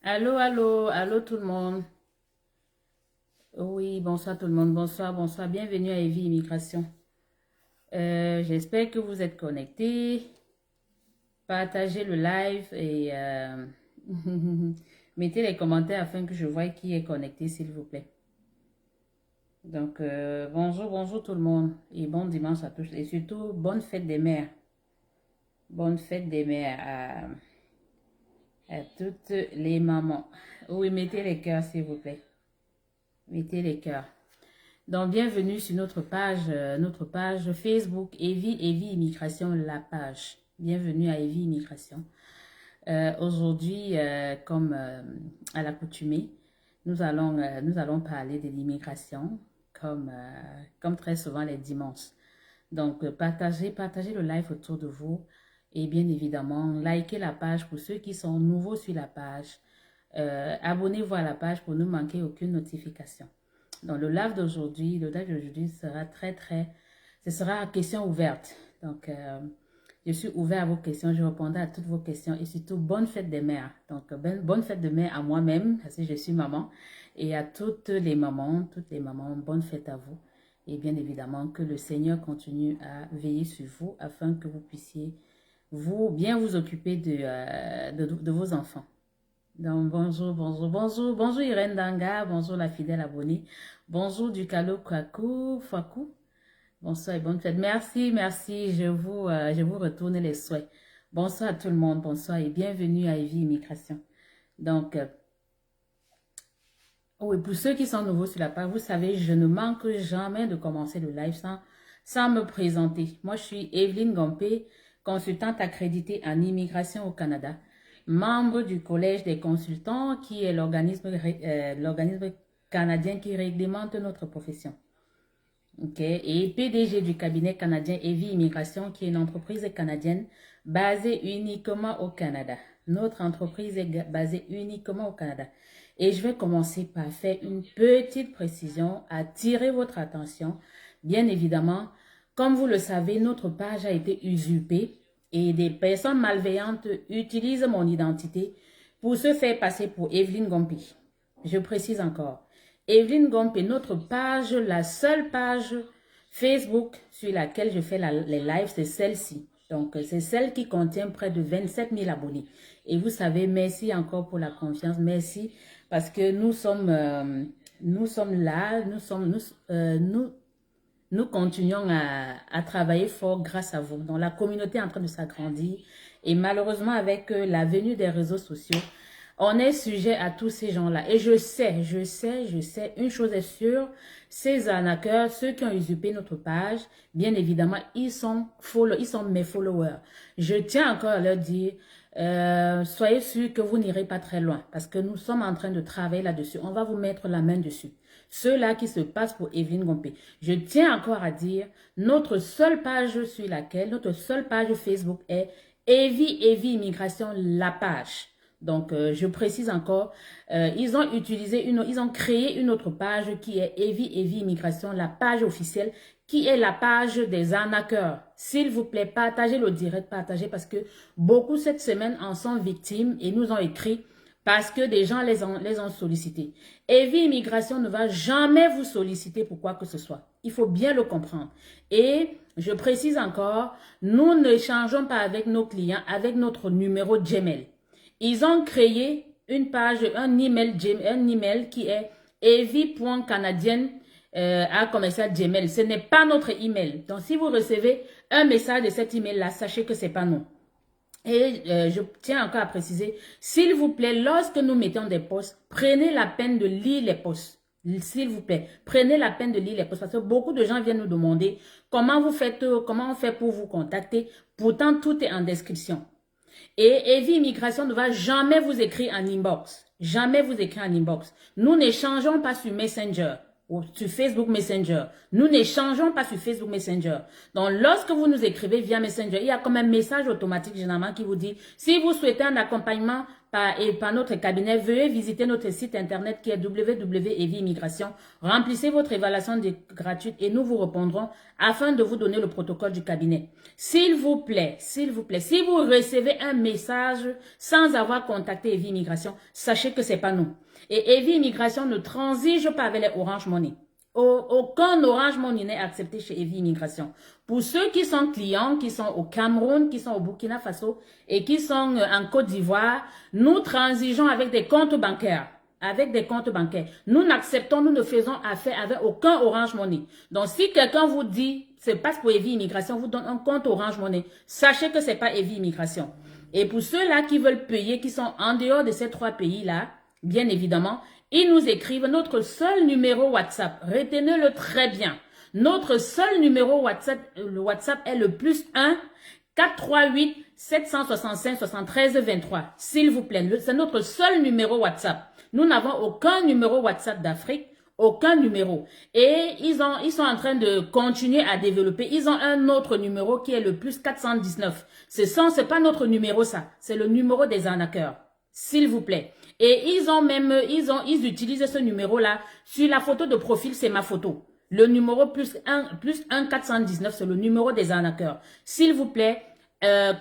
Allô, allô, allô tout le monde. Oui, bonsoir tout le monde, bonsoir, bonsoir. Bienvenue à Evie Immigration. J'espère que vous êtes connectés. Partagez le live et mettez les commentaires afin que je voie qui est connecté, s'il vous plaît. Donc, bonjour, bonjour tout le monde et bon dimanche à tous. Et surtout, bonne fête des mères. Bonne fête des mères à toutes les mamans. Oui, mettez les cœurs, s'il vous plaît. Mettez les cœurs. Donc, bienvenue sur notre page Facebook, Evie Immigration, la page. Bienvenue à Evie Immigration. Aujourd'hui, comme à l'accoutumée, nous allons parler de l'immigration, comme très souvent les dimanches. Donc, partagez le live autour de vous et bien évidemment, likez la page pour ceux qui sont nouveaux sur la page. Abonnez-vous à la page pour ne manquer aucune notification. Donc, le live d'aujourd'hui sera ce sera à questions ouvertes. Donc, je suis ouvert à vos questions, je répondrai à toutes vos questions et surtout, bonne fête des mères. Donc, bonne fête des mères à moi-même, parce que je suis maman, et à toutes les mamans, bonne fête à vous. Et bien évidemment, que le Seigneur continue à veiller sur vous afin que vous puissiez bien vous occuper de vos enfants. Donc, bonjour, bonjour, bonjour, bonjour Irène Danga, bonjour la fidèle abonnée, bonjour Ducalo Kwaku, Fakou, bonsoir et bonne fête. Merci, merci, je vous retourne les souhaits. Bonsoir à tout le monde, bonsoir et bienvenue à Evie Immigration. Donc, oui, pour ceux qui sont nouveaux sur la page, vous savez, je ne manque jamais de commencer le live sans me présenter. Moi, je suis Evelyne Gompé, consultante accréditée en immigration au Canada, membre du Collège des consultants, qui est l'organisme canadien qui réglemente notre profession. Okay. Et PDG du cabinet canadien Evie Immigration, qui est une entreprise canadienne basée uniquement au Canada. Notre entreprise est basée uniquement au Canada. Et je vais commencer par faire une petite précision, attirer votre attention. Bien évidemment, comme vous le savez, notre page a été usurpée et des personnes malveillantes utilisent mon identité pour se faire passer pour Evelyne Gompi. Je précise encore. Evelyne Gomp est notre page, la seule page Facebook sur laquelle je fais les lives, c'est celle-ci. Donc, c'est celle qui contient près de 27 000 abonnés. Et vous savez, merci encore pour la confiance. Merci parce que nous sommes là, nous continuons à travailler fort grâce à vous. Donc, la communauté est en train de s'agrandir. Et malheureusement, avec la venue des réseaux sociaux, on est sujet à tous ces gens-là. Et je sais, une chose est sûre, ces arnaqueurs, ceux qui ont usurpé notre page, bien évidemment, ils sont mes followers. Je tiens encore à leur dire, soyez sûrs que vous n'irez pas très loin, parce que nous sommes en train de travailler là-dessus. On va vous mettre la main dessus. Ceux-là qui se passent pour Evelyne Gompé. Je tiens encore à dire, notre seule page Facebook est Evie Immigration, la page. Donc, je précise encore, ils ont créé une autre page qui est Evie Immigration, la page officielle, qui est la page des arnaqueurs. S'il vous plaît, partagez le direct, partagez, parce que beaucoup cette semaine en sont victimes et nous ont écrit parce que des gens les ont sollicités. Evie Immigration ne va jamais vous solliciter pour quoi que ce soit. Il faut bien le comprendre. Et je précise encore, nous n'échangeons pas avec nos clients avec notre numéro Gmail. Ils ont créé une page, un email qui est evie.canadienne@gmail. Ce n'est pas notre email. Donc, si vous recevez un message de cet email-là, sachez que ce n'est pas nous. Et je tiens encore à préciser, s'il vous plaît, lorsque nous mettons des posts, prenez la peine de lire les posts. S'il vous plaît, prenez la peine de lire les posts parce que beaucoup de gens viennent nous demander comment on fait pour vous contacter. Pourtant, tout est en description. Et Evie Immigration ne va jamais vous écrire en inbox. Jamais vous écrire en inbox. Nous n'échangeons pas sur Messenger ou sur Facebook Messenger. Nous n'échangeons pas sur Facebook Messenger. Donc, lorsque vous nous écrivez via Messenger, il y a comme un message automatique généralement qui vous dit, si vous souhaitez un accompagnement par notre cabinet, veuillez visiter notre site internet qui est www.eviimmigration. Remplissez votre évaluation gratuite et nous vous répondrons afin de vous donner le protocole du cabinet. S'il vous plaît, si vous recevez un message sans avoir contacté Evie Immigration, sachez que c'est pas nous. Et Evie Immigration ne transige pas avec les Orange Money. Aucun Orange Money n'est accepté chez Evie Immigration. Pour ceux qui sont clients, qui sont au Cameroun, qui sont au Burkina Faso et qui sont en Côte d'Ivoire, nous transigeons avec des comptes bancaires. Avec des comptes bancaires. Nous n'acceptons, nous ne faisons affaire avec aucun Orange Money. Donc, si quelqu'un vous dit, c'est parce pour Evie Immigration, vous donne un compte Orange Money, sachez que c'est pas Evie Immigration. Et pour ceux-là qui veulent payer, qui sont en dehors de ces 3 pays-là, bien évidemment, ils nous écrivent notre seul numéro WhatsApp. Retenez-le très bien. Notre seul numéro WhatsApp, le WhatsApp est le +1 438 765 73 23. S'il vous plaît, c'est notre seul numéro WhatsApp. Nous n'avons aucun numéro WhatsApp d'Afrique, aucun numéro. Et ils sont en train de continuer à développer. Ils ont un autre numéro qui est le +419. C'est pas notre numéro ça, c'est le numéro des arnaqueurs. S'il vous plaît. Et ils utilisent ce numéro-là. Sur la photo de profil, c'est ma photo. Le numéro +1 419, c'est le numéro des arnaqueurs. S'il vous plaît,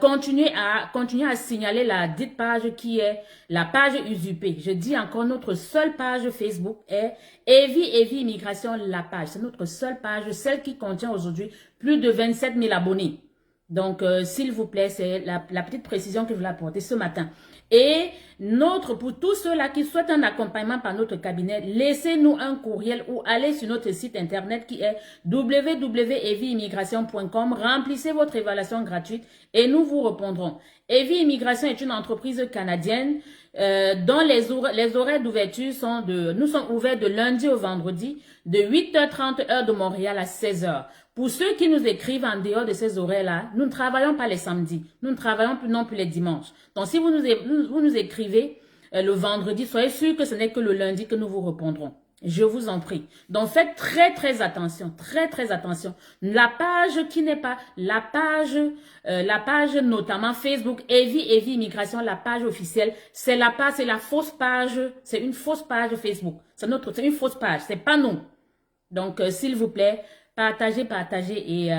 continuez à signaler la dite page qui est la page usurpée. Je dis encore, notre seule page Facebook est Evie Immigration, la page. C'est notre seule page, celle qui contient aujourd'hui plus de 27 000 abonnés. Donc, s'il vous plaît, c'est la petite précision que je voulais apporter ce matin. Et pour tous ceux-là qui souhaitent un accompagnement par notre cabinet, laissez-nous un courriel ou allez sur notre site internet qui est www.eviimmigration.com. Remplissez votre évaluation gratuite et nous vous répondrons. Evie Immigration est une entreprise canadienne dont les horaires d'ouverture nous sommes ouverts de lundi au vendredi de 8h30 heure de Montréal à 16h. Pour ceux qui nous écrivent en dehors de ces horaires-là, nous ne travaillons pas les samedis. Nous ne travaillons plus non plus les dimanches. Donc, si vous nous écrivez le vendredi, soyez sûr que ce n'est que le lundi que nous vous répondrons. Je vous en prie. Donc, faites très, très attention. Très, très attention. La page qui n'est pas la page notamment Facebook, Evie Immigration, la page officielle, c'est la fausse page. C'est une fausse page Facebook. C'est une fausse page. C'est pas nous. Donc, s'il vous plaît, partagez et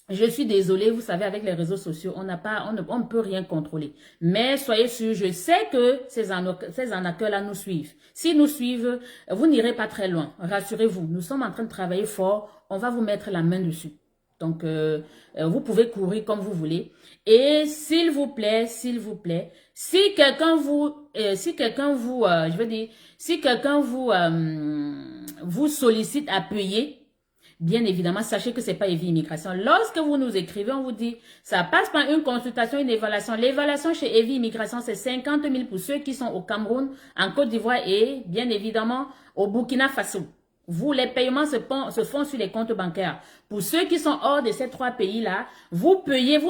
je suis désolée, vous savez, avec les réseaux sociaux, on ne peut rien contrôler. Mais soyez sûrs, je sais que ces arnaqueurs-là nous suivent. S'ils nous suivent, vous n'irez pas très loin. Rassurez-vous, nous sommes en train de travailler fort. On va vous mettre la main dessus. Donc, vous pouvez courir comme vous voulez. Et s'il vous plaît, si quelqu'un vous sollicite à payer, bien évidemment, sachez que c'est pas Evie Immigration. Lorsque vous nous écrivez, on vous dit, ça passe par une consultation, une évaluation. L'évaluation chez Evie Immigration, c'est 50 000 pour ceux qui sont au Cameroun, en Côte d'Ivoire et, bien évidemment, au Burkina Faso. Les paiements se font sur les comptes bancaires. Pour ceux qui sont hors de ces 3 pays-là, vous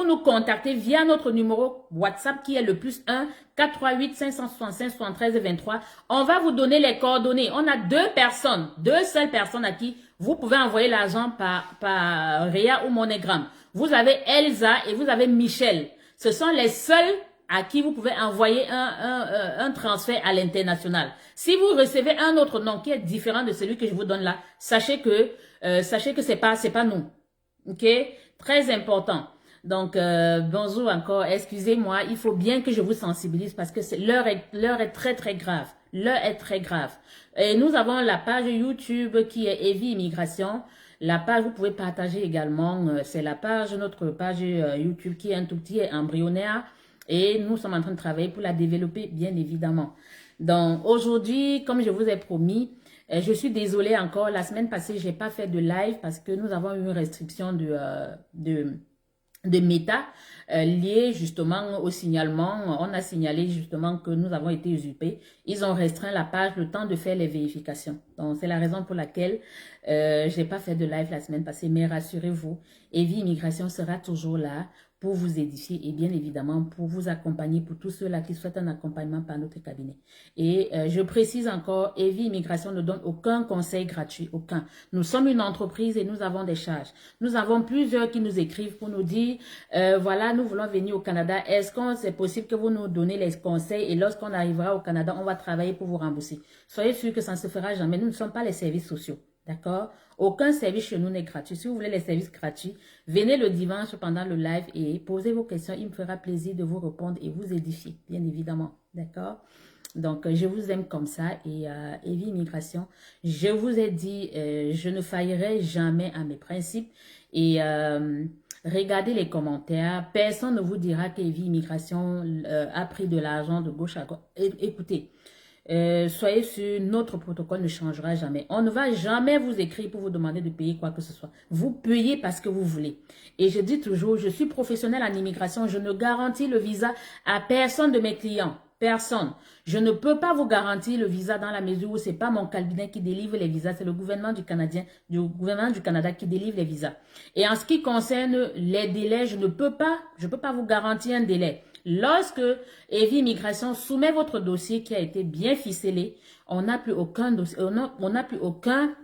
nous contactez via notre numéro WhatsApp qui est le +1 438 565 73 23. On va vous donner les coordonnées. On a 2 seules personnes à qui vous pouvez envoyer l'argent par Ria ou MoneyGram. Vous avez Elsa et vous avez Michel. Ce sont les seuls à qui vous pouvez envoyer un transfert à l'international. Si vous recevez un autre nom qui est différent de celui que je vous donne là, sachez que c'est pas nous. OK? Très important. Donc, bonjour encore. Excusez-moi, il faut bien que je vous sensibilise parce que l'heure est très, très grave. L'heure est très grave. Et nous avons la page YouTube qui est Evie Immigration. La page, vous pouvez partager également. C'est notre page YouTube qui est un tout petit embryonnaire. Et nous sommes en train de travailler pour la développer, bien évidemment. Donc, aujourd'hui, comme je vous ai promis, je suis désolée encore. La semaine passée, j'ai pas fait de live parce que nous avons eu une restriction de Meta liée justement au signalement. On a signalé justement que nous avons été usurpés. Ils ont restreint la page le temps de faire les vérifications. Donc, c'est la raison pour laquelle j'ai pas fait de live la semaine passée. Mais rassurez-vous, Evie Immigration sera toujours là pour vous édifier et bien évidemment pour vous accompagner, pour tous ceux-là qui souhaitent un accompagnement par notre cabinet. Et je précise encore, Evie Immigration ne donne aucun conseil gratuit, aucun. Nous sommes une entreprise et nous avons des charges. Nous avons plusieurs qui nous écrivent pour nous dire, voilà, nous voulons venir au Canada. Est-ce que c'est possible que vous nous donnez les conseils et lorsqu'on arrivera au Canada, on va travailler pour vous rembourser? Soyez sûr que ça ne se fera jamais. Nous ne sommes pas les services sociaux. D'accord? Aucun service chez nous n'est gratuit. Si vous voulez les services gratuits, venez le dimanche pendant le live et posez vos questions. Il me fera plaisir de vous répondre et vous édifier, bien évidemment. D'accord? Donc, je vous aime comme ça. Et Evie Immigration, je vous ai dit, je ne faillirai jamais à mes principes. Et regardez les commentaires. Personne ne vous dira qu'Evie Immigration a pris de l'argent de gauche à gauche. Écoutez, soyez sûr, notre protocole ne changera jamais. On ne va jamais vous écrire pour vous demander de payer quoi que ce soit. Vous payez parce que vous voulez. Et je dis toujours, je suis professionnelle en immigration. Je ne garantis le visa à personne de mes clients. Personne. Je ne peux pas vous garantir le visa dans la mesure où c'est pas mon cabinet qui délivre les visas, c'est le gouvernement du Canada qui délivre les visas. Et en ce qui concerne les délais, je peux pas vous garantir un délai. Lorsque Evie Immigration soumet votre dossier qui a été bien ficelé, on n'a plus aucun dossier, on n'a plus aucun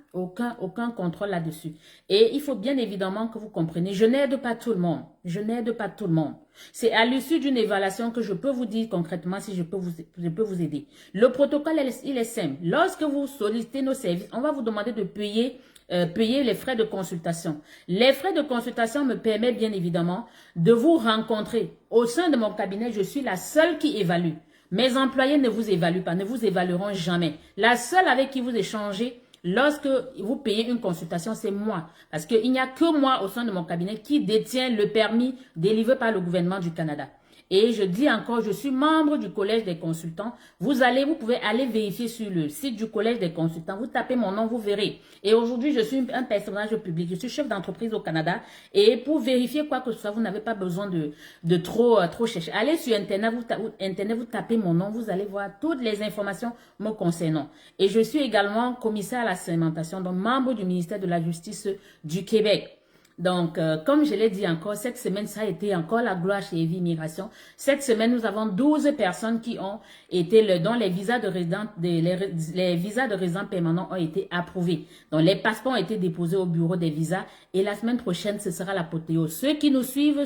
contrôle là-dessus. Et il faut bien évidemment que vous compreniez, je n'aide pas tout le monde. Je n'aide pas tout le monde. C'est à l'issue d'une évaluation que je peux vous dire concrètement si je peux vous aider. Le protocole, il est simple. Lorsque vous sollicitez nos services, on va vous demander de payer les frais de consultation. Les frais de consultation me permettent bien évidemment de vous rencontrer. Au sein de mon cabinet, je suis la seule qui évalue. Mes employés ne vous évaluent pas, ne vous évalueront jamais. La seule avec qui vous échangez, lorsque vous payez une consultation, c'est moi. Parce qu'il n'y a que moi au sein de mon cabinet qui détient le permis délivré par le gouvernement du Canada. Et je dis encore, je suis membre du Collège des consultants. Vous pouvez aller vérifier sur le site du Collège des consultants. Vous tapez mon nom, vous verrez. Et aujourd'hui, je suis un personnage public. Je suis chef d'entreprise au Canada. Et pour vérifier quoi que ce soit, vous n'avez pas besoin de trop chercher. Allez sur Internet, vous tapez mon nom. Vous allez voir toutes les informations me concernant. Et je suis également commissaire à la segmentation, donc membre du ministère de la Justice du Québec. Donc, comme je l'ai dit encore, cette semaine, ça a été encore la gloire chez Evie Immigration. Cette semaine, nous avons 12 personnes qui ont été, dont les visas de résidents permanents ont été approuvés. Donc, les passeports ont été déposés au bureau des visas. Et la semaine prochaine, ce sera l'apothéose. Ceux qui nous suivent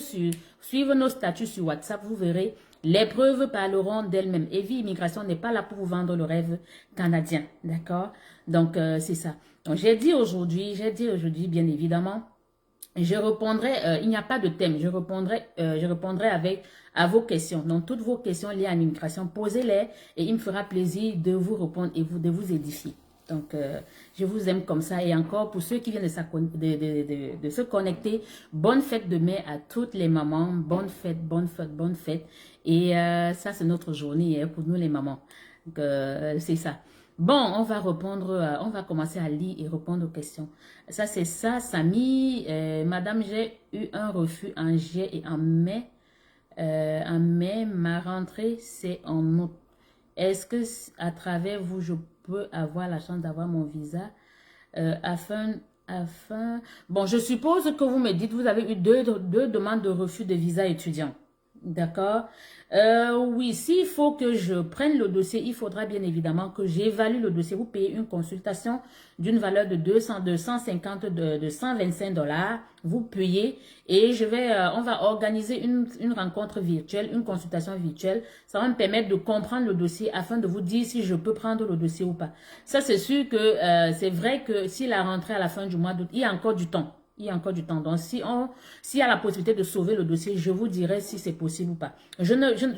nos statuts sur WhatsApp, vous verrez, les preuves parleront d'elles-mêmes. Evie Immigration n'est pas là pour vous vendre le rêve canadien. D'accord? Donc, c'est ça. Donc, j'ai dit aujourd'hui, bien évidemment, je répondrai, il n'y a pas de thème, je répondrai à vos questions. Donc, toutes vos questions liées à l'immigration, posez-les et il me fera plaisir de vous répondre et de vous édifier. Donc, je vous aime comme ça. Et encore, pour ceux qui viennent de se connecter, bonne fête de mai à toutes les mamans. Bonne fête, bonne fête, bonne fête. Et ça, c'est notre journée pour nous les mamans. Donc, c'est ça. Bon, on va commencer à lire et répondre aux questions. Ça, c'est ça, Samy. Madame, j'ai eu un refus en juillet et en mai. Ma rentrée, c'est en août. Est-ce que à travers vous, je peux avoir la chance d'avoir mon visa Bon, je suppose que vous me dites, vous avez eu deux demandes de refus de visa étudiant. D'accord? Oui, s'il faut que je prenne le dossier, il faudra bien évidemment que j'évalue le dossier. Vous payez une consultation d'une valeur de 250, de 125 $. Vous payez et on va organiser une rencontre virtuelle, une consultation virtuelle. Ça va me permettre de comprendre le dossier afin de vous dire si je peux prendre le dossier ou pas. Ça, c'est sûr que c'est vrai que si la rentrée à la fin du mois d'août, il y a encore du temps. Il y a encore du temps. Donc, s'il y a la possibilité de sauver le dossier, je vous dirai si c'est possible ou pas.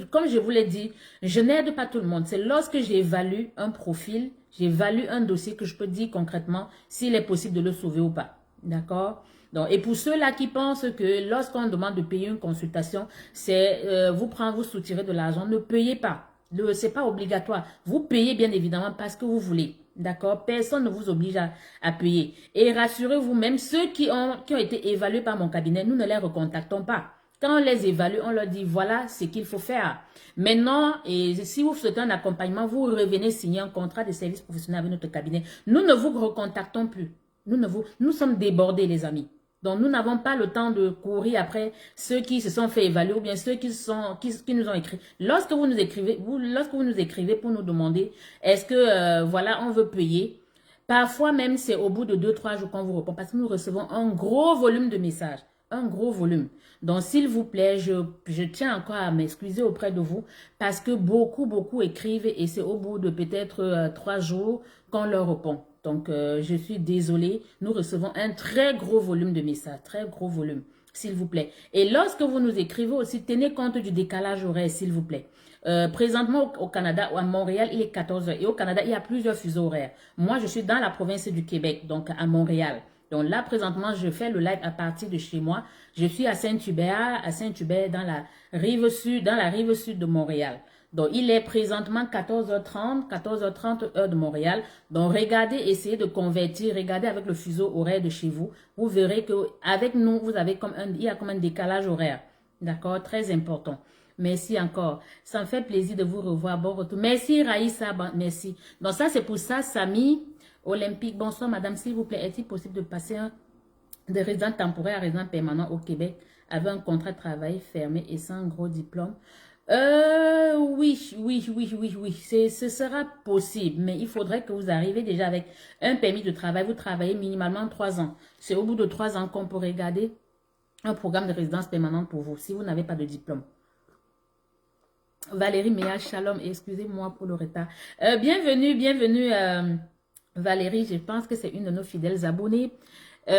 Comme je vous l'ai dit, je n'aide pas tout le monde. C'est lorsque j'évalue un profil, j'évalue un dossier que je peux dire concrètement s'il est possible de le sauver ou pas. D'accord? Donc, et pour ceux-là qui pensent que lorsqu'on demande de payer une consultation, c'est vous soutirer de l'argent, ne payez pas. Ce n'est pas obligatoire. Vous payez bien évidemment parce que vous voulez. D'accord? Personne ne vous oblige à payer. Et rassurez-vous, même ceux qui ont été évalués par mon cabinet, nous ne les recontactons pas. Quand on les évalue, on leur dit, voilà ce qu'il faut faire. Maintenant, et si vous souhaitez un accompagnement, vous revenez signer un contrat de service professionnel avec notre cabinet. Nous ne vous recontactons plus. Nous sommes débordés, les amis. Donc, nous n'avons pas le temps de courir après ceux qui se sont fait évaluer ou bien ceux qui nous ont écrit. Lorsque vous nous écrivez pour nous demander, est-ce que, voilà, on veut payer, parfois même, c'est au bout de 2-3 jours qu'on vous répond parce que nous recevons un gros volume de messages. Un gros volume. Donc, s'il vous plaît, je tiens encore à m'excuser auprès de vous parce que beaucoup écrivent et c'est au bout de peut-être 3 jours qu'on leur répond. Donc, je suis désolée. Nous recevons un très gros volume de messages. Très gros volume, s'il vous plaît. Et lorsque vous nous écrivez aussi, tenez compte du décalage horaire, s'il vous plaît. Présentement au Canada, ou à Montréal, il est 14 heures. Et au Canada, il y a plusieurs fuseaux horaires. Moi, je suis dans la province du Québec, donc à Montréal. Donc là, présentement, je fais le live à partir de chez moi. Je suis à Saint-Hubert, dans la rive sud de Montréal. Donc, il est présentement 14h30 heure de Montréal. Donc, regardez, essayez de convertir, regardez avec le fuseau horaire de chez vous. Vous verrez que avec nous, il y a comme un décalage horaire. D'accord? Très important. Merci encore. Ça me fait plaisir de vous revoir. Bon retour. Merci Raïssa, merci. Donc ça, c'est pour ça, Samy Olympique. Bonsoir madame, s'il vous plaît, est-il possible de passer de résident temporaire à résident permanent au Québec avec un contrat de travail fermé et sans gros diplôme? Oui. Ce sera possible, mais il faudrait que vous arriviez déjà avec un permis de travail. Vous travaillez minimalement 3 ans. C'est au bout de 3 ans qu'on peut regarder un programme de résidence permanente pour vous, si vous n'avez pas de diplôme. Valérie Méa, shalom, excusez-moi pour le retard. Bienvenue Valérie, je pense que c'est une de nos fidèles abonnés.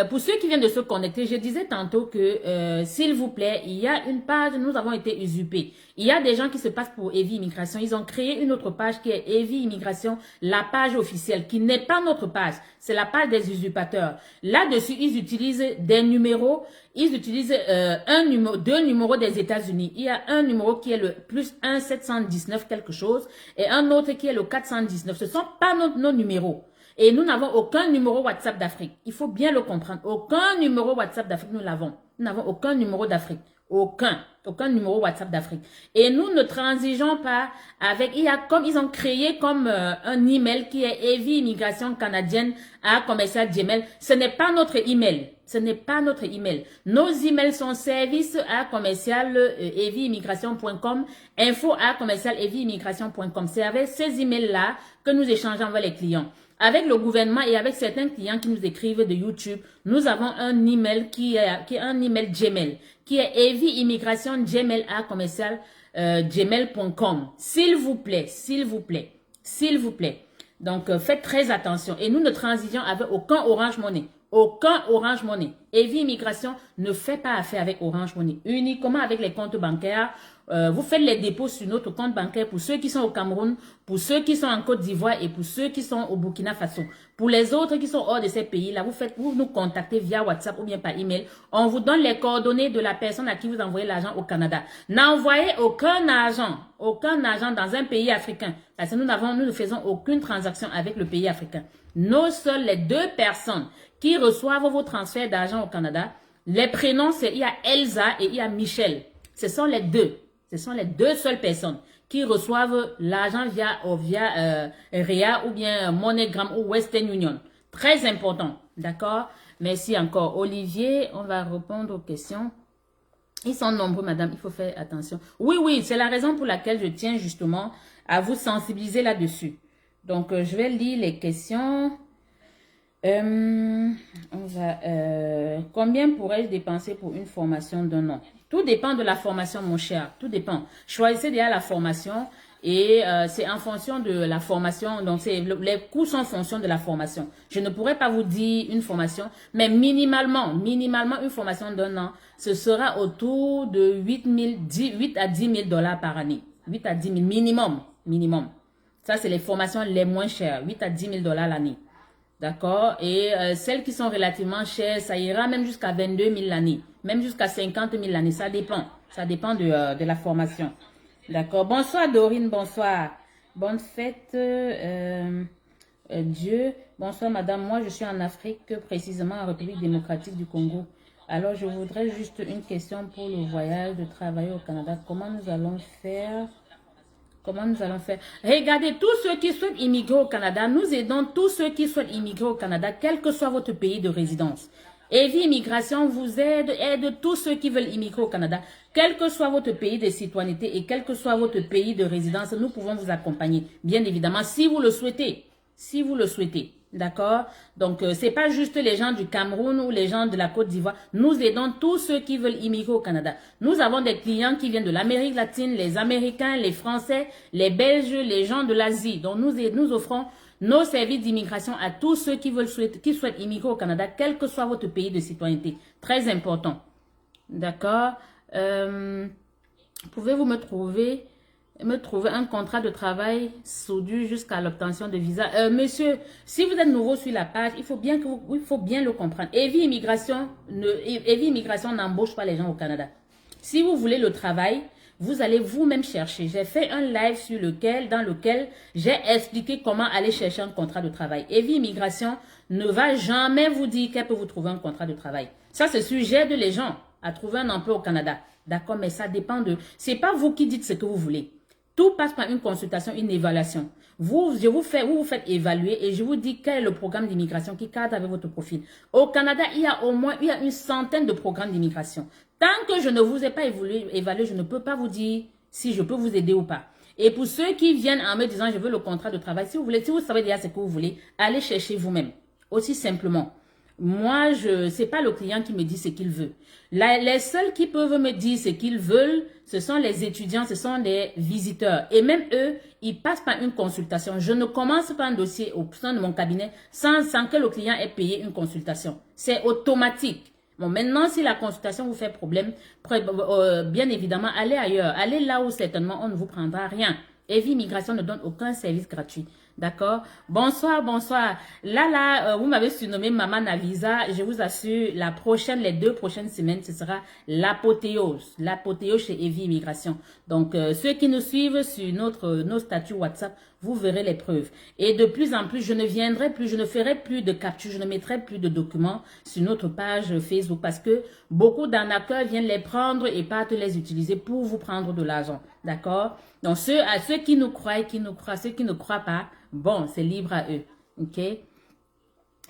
Pour ceux qui viennent de se connecter, je disais tantôt que, s'il vous plaît, il y a une page, nous avons été usurpés. Il y a des gens qui se passent pour Evie Immigration. Ils ont créé une autre page qui est Evie Immigration, la page officielle, qui n'est pas notre page. C'est la page des usurpateurs. Là-dessus, ils utilisent des numéros. Ils utilisent deux numéros des États-Unis. Il y a un numéro qui est le plus 1 719 quelque chose et un autre qui est le 419. Ce ne sont pas nos numéros. Et nous n'avons aucun numéro WhatsApp d'Afrique. Il faut bien le comprendre. Aucun numéro WhatsApp d'Afrique, nous l'avons. Nous n'avons aucun numéro d'Afrique. Aucun numéro WhatsApp d'Afrique. Et nous ne transigeons pas avec, ils ont créé comme un email qui est Evie Immigration Canadienne à commercial Gmail. Ce n'est pas notre email. Ce n'est pas notre email. Nos emails sont service à commercial evieimmigration.com, info à commercial evieimmigration.com. C'est avec ces emails-là que nous échangeons avec les clients. Avec le gouvernement et avec certains clients qui nous écrivent de YouTube, nous avons un email qui est un email Gmail, qui est evieimmigration@gmail.com. S'il vous plaît. Donc, faites très attention. Et nous ne transigeons avec aucun Orange Money. Aucun Orange Money. Evie Immigration ne fait pas affaire avec Orange Money. Uniquement avec les comptes bancaires. Vous faites les dépôts sur notre compte bancaire pour ceux qui sont au Cameroun, pour ceux qui sont en Côte d'Ivoire et pour ceux qui sont au Burkina Faso. Pour les autres qui sont hors de ces pays-là, vous nous contactez via WhatsApp ou bien par email. On vous donne les coordonnées de la personne à qui vous envoyez l'argent au Canada. N'envoyez aucun argent dans un pays africain parce que nous ne faisons aucune transaction avec le pays africain. Les 2 personnes qui reçoivent vos transferts d'argent au Canada, les prénoms, il y a Elsa et il y a Michel. Ce sont les deux seules personnes qui reçoivent l'argent via REA ou bien MoneyGram ou Western Union. Très important, d'accord? Merci encore. Olivier, on va répondre aux questions. Ils sont nombreux, madame, il faut faire attention. Oui, c'est la raison pour laquelle je tiens justement à vous sensibiliser là-dessus. Donc, je vais lire les questions. Combien pourrais-je dépenser pour une formation d'un an? Tout dépend de la formation, mon cher. Tout dépend. Choisissez déjà la formation et c'est en fonction de la formation. Donc, les coûts sont en fonction de la formation. Je ne pourrais pas vous dire une formation, mais minimalement une formation d'un an, ce sera autour de 8 à 10 000 $ par année. 8 à 10 000 minimum. Ça, c'est les formations les moins chères. 8 à 10 000 $ l'année. D'accord? Et celles qui sont relativement chères, ça ira même jusqu'à 22 000 l'année. Même jusqu'à 50 000 l'année. Ça dépend. Ça dépend de la formation. D'accord? Bonsoir Dorine, bonsoir. Bonne fête, Dieu. Bonsoir madame. Moi, je suis en Afrique, précisément en République démocratique du Congo. Alors, je voudrais juste une question pour le voyage de travailler au Canada. Comment nous allons faire? Regardez, tous ceux qui souhaitent immigrer au Canada, nous aidons tous ceux qui souhaitent immigrer au Canada, quel que soit votre pays de résidence. Evie Immigration vous aide tous ceux qui veulent immigrer au Canada. Quel que soit votre pays de citoyenneté et quel que soit votre pays de résidence, nous pouvons vous accompagner, bien évidemment, si vous le souhaitez. Si vous le souhaitez. D'accord? Donc, c'est pas juste les gens du Cameroun ou les gens de la Côte d'Ivoire. Nous aidons tous ceux qui veulent immigrer au Canada. Nous avons des clients qui viennent de l'Amérique latine, les Américains, les Français, les Belges, les gens de l'Asie. Donc, nous offrons nos services d'immigration à tous ceux qui souhaitent immigrer au Canada, quel que soit votre pays de citoyenneté. Très important. D'accord? Pouvez-vous me trouver un contrat de travail soudure jusqu'à l'obtention de visa. Monsieur, si vous êtes nouveau sur la page, il faut bien le comprendre. Evie Immigration n'embauche pas les gens au Canada. Si vous voulez le travail, vous allez vous-même chercher. J'ai fait un live dans lequel j'ai expliqué comment aller chercher un contrat de travail. Evie Immigration ne va jamais vous dire qu'elle peut vous trouver un contrat de travail. Ça, c'est sûr, j'aide les gens à trouver un emploi au Canada. D'accord, mais ça dépend de... C'est pas vous qui dites ce que vous voulez. Tout passe par une consultation, une évaluation. Vous vous faites évaluer et je vous dis quel est le programme d'immigration qui cadre avec votre profil. Au Canada, il y a une centaine de programmes d'immigration. Tant que je ne vous ai pas évalué, je ne peux pas vous dire si je peux vous aider ou pas. Et pour ceux qui viennent en me disant je veux le contrat de travail, si vous savez déjà ce que vous voulez, allez chercher vous-même. Aussi simplement. Moi, c'est pas le client qui me dit ce qu'il veut. Les seuls qui peuvent me dire ce qu'ils veulent, ce sont les étudiants, ce sont les visiteurs. Et même eux, ils passent par une consultation. Je ne commence pas un dossier au sein de mon cabinet sans que le client ait payé une consultation. C'est automatique. Bon, maintenant, si la consultation vous fait problème, bien évidemment, allez ailleurs. Allez là où certainement on ne vous prendra rien. Evie Immigration ne donne aucun service gratuit. D'accord? Bonsoir, bonsoir. Là, vous m'avez surnommé Maman Navisa. Je vous assure, les 2 prochaines semaines, ce sera l'apothéose. L'apothéose chez Evie Immigration. Donc, ceux qui nous suivent sur nos statuts WhatsApp, vous verrez les preuves. Et de plus en plus, je ne ferai plus de captures, je ne mettrai plus de documents sur notre page Facebook parce que beaucoup d'arnaqueurs viennent les prendre et partent les utiliser pour vous prendre de l'argent. D'accord? Donc, ceux qui nous croient, ceux qui ne croient pas, bon, c'est libre à eux. OK?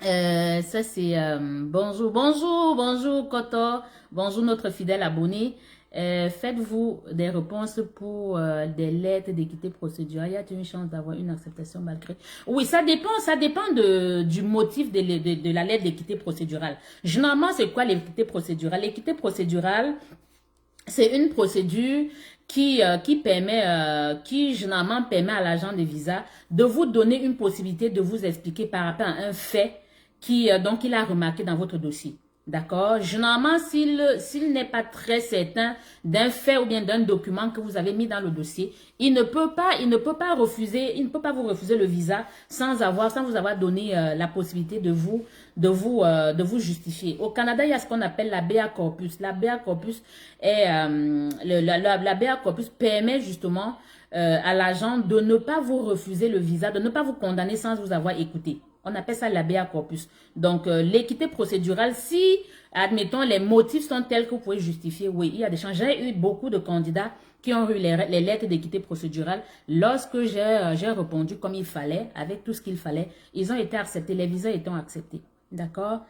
Ça, c'est bonjour, Koto. Bonjour, notre fidèle abonné. Faites-vous des réponses pour des lettres d'équité procédurale? Y a-t-il une chance d'avoir une acceptation malgré? Oui, ça dépend du motif de la lettre d'équité procédurale. Généralement, c'est quoi l'équité procédurale? L'équité procédurale, c'est une procédure qui généralement permet à l'agent de visa de vous donner une possibilité de vous expliquer par rapport à un fait donc il a remarqué dans votre dossier. D'accord? Généralement, s'il n'est pas très certain d'un fait ou bien d'un document que vous avez mis dans le dossier, il ne peut pas vous refuser le visa sans vous avoir donné la possibilité de vous justifier. Au Canada, il y a ce qu'on appelle la BA Corpus. La BA Corpus la BA Corpus permet justement à l'agent de ne pas vous refuser le visa, de ne pas vous condamner sans vous avoir écouté. On appelle ça l'habeas corpus. Donc, l'équité procédurale, si, admettons, les motifs sont tels que vous pouvez justifier, oui, il y a des chances. J'ai eu beaucoup de candidats qui ont eu les lettres d'équité procédurale. Lorsque j'ai répondu comme il fallait, avec tout ce qu'il fallait, ils ont été acceptés, les visas étant acceptés. D'accord?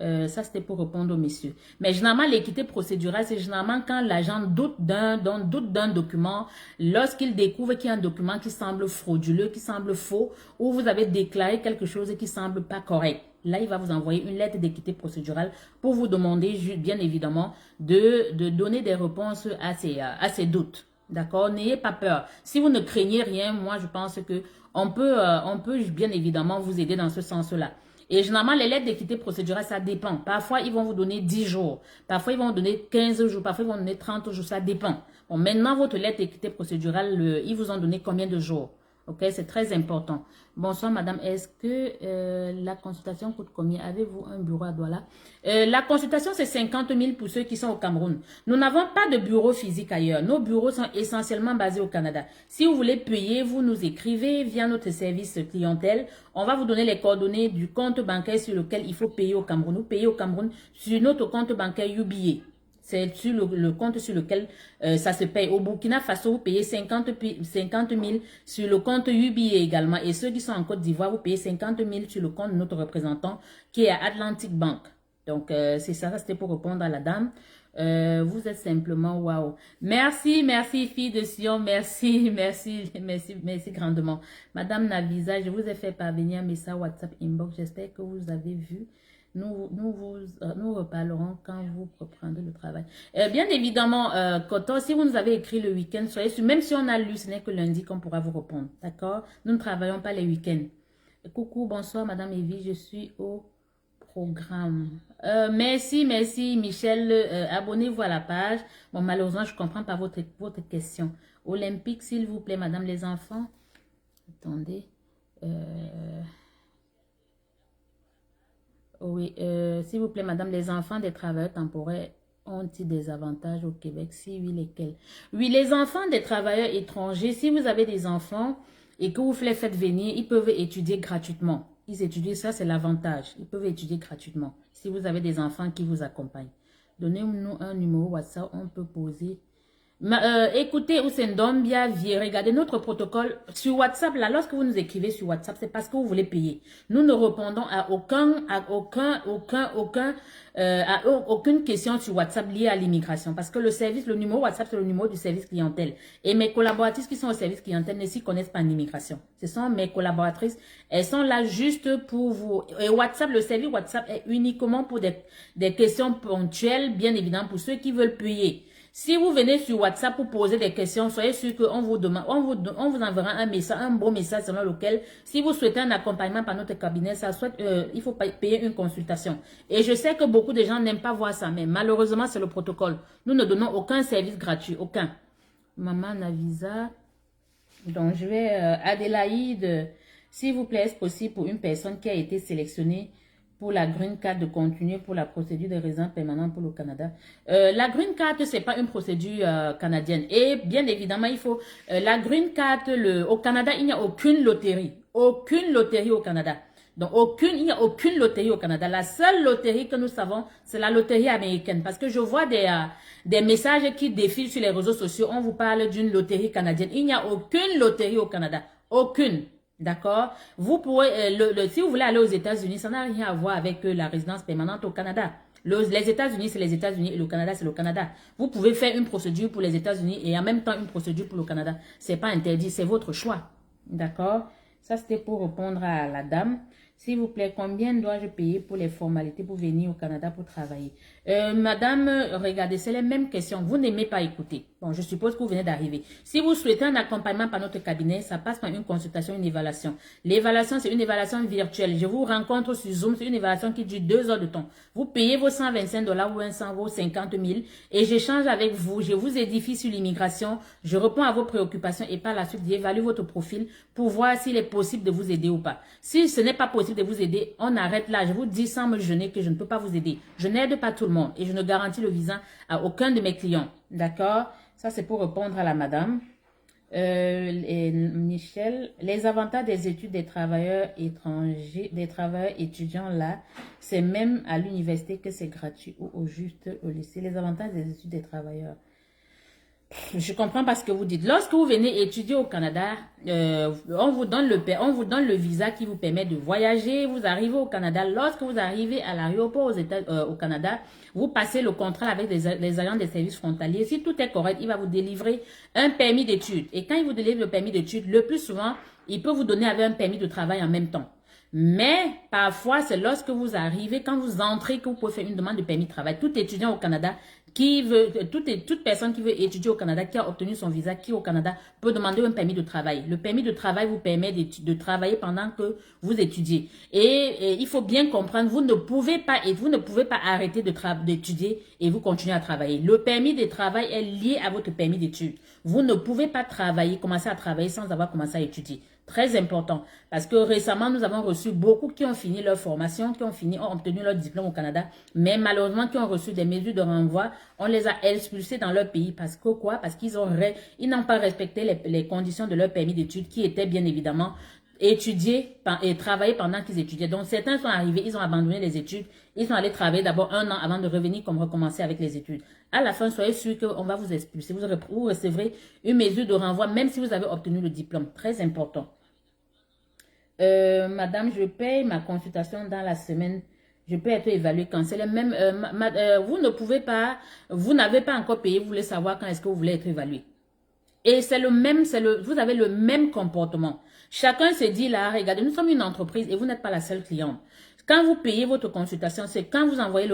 Ça, c'était pour répondre aux messieurs. Mais généralement, l'équité procédurale, c'est généralement quand l'agent doute d'un document, lorsqu'il découvre qu'il y a un document qui semble frauduleux, qui semble faux, ou vous avez déclaré quelque chose qui semble pas correct. Là, il va vous envoyer une lettre d'équité procédurale pour vous demander, bien évidemment, de donner des réponses à ces doutes. D'accord? N'ayez pas peur. Si vous ne craignez rien, moi, je pense que on peut bien évidemment vous aider dans ce sens-là. Et généralement, les lettres d'équité procédurale, ça dépend. Parfois, ils vont vous donner 10 jours. Parfois, ils vont vous donner 15 jours. Parfois, ils vont vous donner 30 jours. Ça dépend. Bon, maintenant, votre lettre d'équité procédurale, ils vous ont donné combien de jours? Ok, c'est très important. Bonsoir, madame. Est-ce que la consultation coûte combien? Avez-vous un bureau à Douala? La consultation, c'est 50 000 pour ceux qui sont au Cameroun. Nous n'avons pas de bureau physique ailleurs. Nos bureaux sont essentiellement basés au Canada. Si vous voulez payer, vous nous écrivez via notre service clientèle. On va vous donner les coordonnées du compte bancaire sur lequel il faut payer au Cameroun. Nous payons au Cameroun sur notre compte bancaire UBA. C'est sur le compte sur lequel ça se paye. Au Burkina Faso, vous payez 50 000 sur le compte UBA également. Et ceux qui sont en Côte d'Ivoire, vous payez 50 000 sur le compte de notre représentant qui est à Atlantic Bank. Donc, c'est ça, c'était pour répondre à la dame. Vous êtes simplement waouh. Merci, merci, fille de Sion. Merci, merci, merci, merci grandement. Madame Navisa, je vous ai fait parvenir un message WhatsApp inbox. J'espère que vous avez vu. Nous reparlerons quand vous reprendrez le travail. Bien évidemment, Koto, si vous nous avez écrit le week-end, soyez sûr, même si on a lu, ce n'est que lundi qu'on pourra vous répondre. D'accord? Nous ne travaillons pas les week-ends. Coucou, bonsoir, Madame Evie, je suis au programme. Merci, merci, Michel. Abonnez-vous à la page. Bon, malheureusement, je ne comprends pas votre question. Olympique, s'il vous plaît, Madame les enfants. Attendez. Oui, s'il vous plaît, Madame, les enfants des travailleurs temporaires ont-ils des avantages au Québec? Si oui, lesquels? Oui, les enfants des travailleurs étrangers, si vous avez des enfants et que vous les faites venir, ils peuvent étudier gratuitement. Ils étudient, ça c'est l'avantage. Ils peuvent étudier gratuitement si vous avez des enfants qui vous accompagnent. Donnez-nous un numéro WhatsApp, on peut poser. Écoutez, Oussendombia, regardez notre protocole sur WhatsApp. Là, lorsque vous nous écrivez sur WhatsApp, c'est parce que vous voulez payer. Nous ne répondons à aucune question sur WhatsApp liée à l'immigration. Parce que le numéro WhatsApp, c'est le numéro du service clientèle. Et mes collaboratrices qui sont au service clientèle ne s'y connaissent pas en immigration. Ce sont mes collaboratrices. Elles sont là juste pour vous. Et WhatsApp, le service WhatsApp est uniquement pour des questions ponctuelles, bien évidemment, pour ceux qui veulent payer. Si vous venez sur WhatsApp pour poser des questions, soyez sûr qu'on vous demande, on vous enverra un message, un beau message selon lequel, si vous souhaitez un accompagnement par notre cabinet, il faut payer une consultation. Et je sais que beaucoup de gens n'aiment pas voir ça, mais malheureusement, c'est le protocole. Nous ne donnons aucun service gratuit, aucun. Maman Navisa. Donc, je vais, Adélaïde, s'il vous plaît, est-ce possible pour une personne qui a été sélectionnée pour la Green Card de continuer pour la procédure de résidence permanente pour le Canada? La Green Card, ce n'est pas une procédure canadienne. Et bien évidemment, il faut... la Green Card, au Canada, il n'y a aucune loterie. Aucune loterie au Canada. Donc, il n'y a aucune loterie au Canada. La seule loterie que nous savons, c'est la loterie américaine. Parce que je vois des messages qui défilent sur les réseaux sociaux. On vous parle d'une loterie canadienne. Il n'y a aucune loterie au Canada. Aucune. D'accord? Vous pourrez, si vous voulez aller aux États-Unis, ça n'a rien à voir avec la résidence permanente au Canada. Les États-Unis, c'est les États-Unis et le Canada, c'est le Canada. Vous pouvez faire une procédure pour les États-Unis et en même temps une procédure pour le Canada. C'est pas interdit, c'est votre choix. D'accord? Ça, c'était pour répondre à la dame. S'il vous plaît, combien dois-je payer pour les formalités pour venir au Canada pour travailler? Madame, regardez, c'est les mêmes questions. Vous n'aimez pas écouter. Bon, je suppose que vous venez d'arriver. Si vous souhaitez un accompagnement par notre cabinet, ça passe par une consultation, une évaluation. L'évaluation, c'est une évaluation virtuelle. Je vous rencontre sur Zoom, c'est une évaluation qui dure 2 heures de temps. Vous payez vos 125 $ ou vos 50 000 et j'échange avec vous. Je vous édifie sur l'immigration. Je réponds à vos préoccupations et par la suite, j'évalue votre profil pour voir s'il est possible de vous aider ou pas. Si ce n'est pas possible de vous aider, on arrête là. Je vous dis sans me gêner que je ne peux pas vous aider. Je n'aide pas tout le monde et je ne garantis le visa à aucun de mes clients. D'accord? Ça, c'est pour répondre à la madame. Michel, les avantages des études des travailleurs étrangers, des travailleurs étudiants là, c'est même à l'université que c'est gratuit ou au juste au lycée. Les avantages des études des travailleurs. Je comprends pas ce que vous dites. Lorsque vous venez étudier au Canada, on vous donne le visa qui vous permet de voyager. Vous arrivez au Canada. Lorsque vous arrivez à l'aéroport au Canada, vous passez le contrat avec les agents des services frontaliers. Si tout est correct, il va vous délivrer un permis d'études. Et quand il vous délivre le permis d'études, le plus souvent, il peut vous donner avec un permis de travail en même temps. Mais parfois, c'est lorsque vous arrivez, quand vous entrez, que vous pouvez faire une demande de permis de travail. Tout étudiant au Canada toute personne qui veut étudier au Canada, qui a obtenu son visa, qui est au Canada, peut demander un permis de travail. Le permis de travail vous permet de travailler pendant que vous étudiez. Et il faut bien comprendre, vous ne pouvez pas arrêter d'étudier et vous continuez à travailler. Le permis de travail est lié à votre permis d'études. Vous ne pouvez pas commencer à travailler sans avoir commencé à étudier. Très important, parce que récemment, nous avons reçu beaucoup qui ont fini leur formation, qui ont obtenu leur diplôme au Canada, mais malheureusement qui ont reçu des mesures de renvoi. On les a expulsés dans leur pays parce que quoi? Parce qu'ils n'ont pas respecté les conditions de leur permis d'études qui étaient bien évidemment étudier et travailler pendant qu'ils étudiaient. Donc, certains sont arrivés, ils ont abandonné les études, ils sont allés travailler d'abord 1 an avant de revenir comme recommencer avec les études. À la fin, soyez sûr qu'on va vous expulser. Vous recevrez une mesure de renvoi, même si vous avez obtenu le diplôme. Très important. Madame, je paye ma consultation dans la semaine. Je peux être évalué quand c'est le même. Vous ne pouvez pas, vous n'avez pas encore payé, vous voulez savoir quand est-ce que vous voulez être évalué. Et c'est le même, vous avez le même comportement. Chacun se dit là, regardez, nous sommes une entreprise et vous n'êtes pas la seule cliente. Quand vous payez votre consultation, c'est quand vous envoyez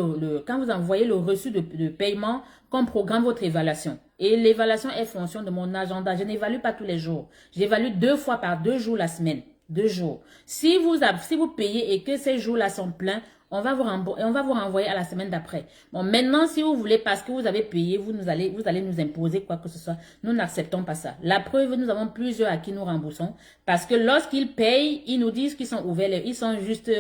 quand vous envoyez le reçu de paiement qu'on programme votre évaluation. Et l'évaluation est fonction de mon agenda. Je n'évalue pas tous les jours. J'évalue 2 fois par 2 jours la semaine. 2 jours. Si vous payez et que ces jours-là sont pleins, on va vous renvoyer à la semaine d'après. Bon, maintenant, si vous voulez, parce que vous avez payé, vous allez nous imposer quoi que ce soit. Nous n'acceptons pas ça. La preuve, nous avons plusieurs à qui nous remboursons. Parce que lorsqu'ils payent, ils nous disent qu'ils sont ouverts, ils sont juste,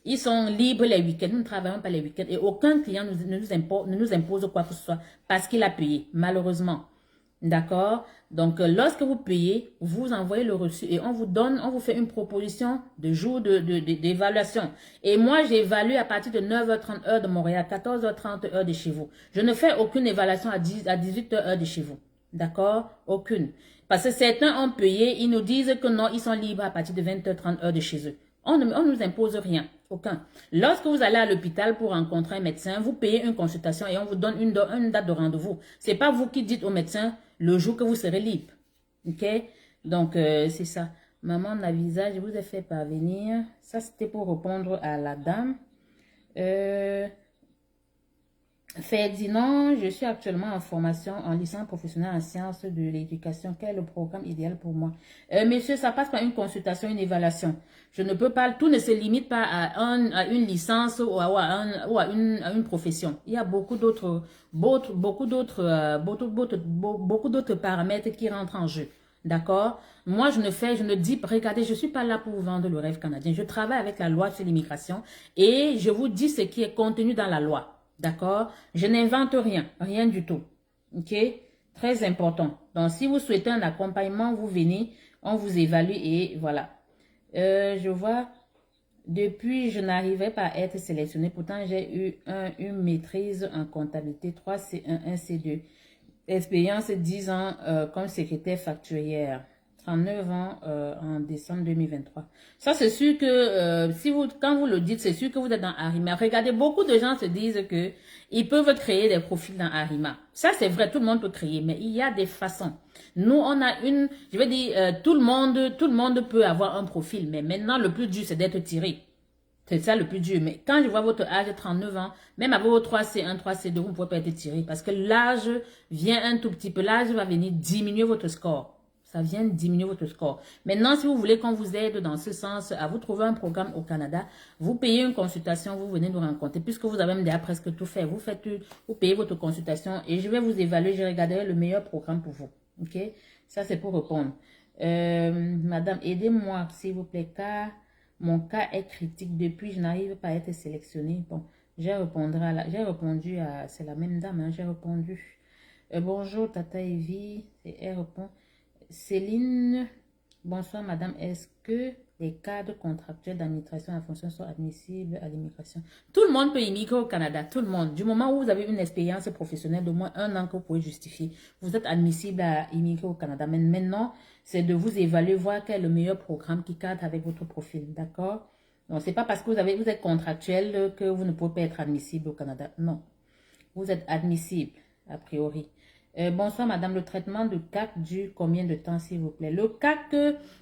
ils sont libres les week-ends. Nous ne travaillons pas les week-ends. Et aucun client ne nous impose quoi que ce soit parce qu'il a payé, malheureusement. D'accord? Donc, lorsque vous payez, vous envoyez le reçu et on vous fait une proposition de jour d'évaluation. Et moi, j'évalue à partir de 9h30 heure de Montréal, 14h30 heure de chez vous. Je ne fais aucune évaluation à 18h heure de chez vous. D'accord? Aucune. Parce que certains ont payé, ils nous disent que non, ils sont libres à partir de 20h30 heure de chez eux. On ne nous impose rien, aucun. Lorsque vous allez à l'hôpital pour rencontrer un médecin, vous payez une consultation et on vous donne une date de rendez-vous. Ce n'est pas vous qui dites au médecin le jour que vous serez libre. Ok? Donc, c'est ça. Maman, ma visage, je vous ai fait parvenir. Ça, c'était pour répondre à la dame. Ferdinand, je suis actuellement en formation en licence professionnelle en sciences de l'éducation. Quel est le programme idéal pour moi? Monsieur, ça passe par une consultation, une évaluation. Je ne peux pas, tout ne se limite pas à une licence ou à une profession. Il y a beaucoup d'autres paramètres qui rentrent en jeu. D'accord? Moi, je ne dis, regardez, je suis pas là pour vous vendre le rêve canadien. Je travaille avec la loi sur l'immigration et je vous dis ce qui est contenu dans la loi. D'accord? Je n'invente rien, rien du tout. Ok? Très important. Donc, si vous souhaitez un accompagnement, vous venez, on vous évalue et voilà. Je vois, depuis, je n'arrivais pas à être sélectionnée. Pourtant, j'ai eu une maîtrise en comptabilité 3 C1, 1 C2. Expérience 10 ans comme secrétaire facturière. 39 ans en décembre 2023. Ça, c'est sûr que quand vous le dites, c'est sûr que vous êtes dans Arima. Regardez, beaucoup de gens se disent que ils peuvent créer des profils dans Arima. Ça, c'est vrai, tout le monde peut créer, mais il y a des façons. Nous, on a je vais dire, tout le monde peut avoir un profil, mais maintenant, le plus dur, c'est d'être tiré. C'est ça le plus dur. Mais quand je vois votre âge de 39 ans, même avec vos 3C1, 3C2, vous ne pouvez pas être tiré. Parce que l'âge vient un tout petit peu. L'âge va venir diminuer votre score. Ça vient diminuer votre score. Maintenant, si vous voulez qu'on vous aide dans ce sens à vous trouver un programme au Canada, vous payez une consultation, vous venez nous rencontrer. Puisque vous avez même déjà presque tout fait. Vous payez votre consultation et je vais vous évaluer. Je regarderai le meilleur programme pour vous. Ok? Ça, c'est pour répondre. Madame, aidez-moi, s'il vous plaît, car mon cas est critique. Depuis, je n'arrive pas à être sélectionnée. Bon, j'ai répondu à... C'est la même dame, hein, j'ai répondu. Bonjour, Tata Evie. Elle répond. Céline, bonsoir madame, est-ce que les cadres contractuels d'administration en fonction sont admissibles à l'immigration? Tout le monde peut immigrer au Canada, tout le monde. Du moment où vous avez une expérience professionnelle de moins 1 an que vous pouvez justifier, vous êtes admissible à immigrer au Canada. Mais maintenant, c'est de vous évaluer, voir quel est le meilleur programme qui cadre avec votre profil, d'accord? Donc, c'est pas parce que vous êtes contractuel que vous ne pouvez pas être admissible au Canada. Non, vous êtes admissible, a priori. Bonsoir madame, le traitement de CAC dure combien de temps s'il vous plaît? Le CAC,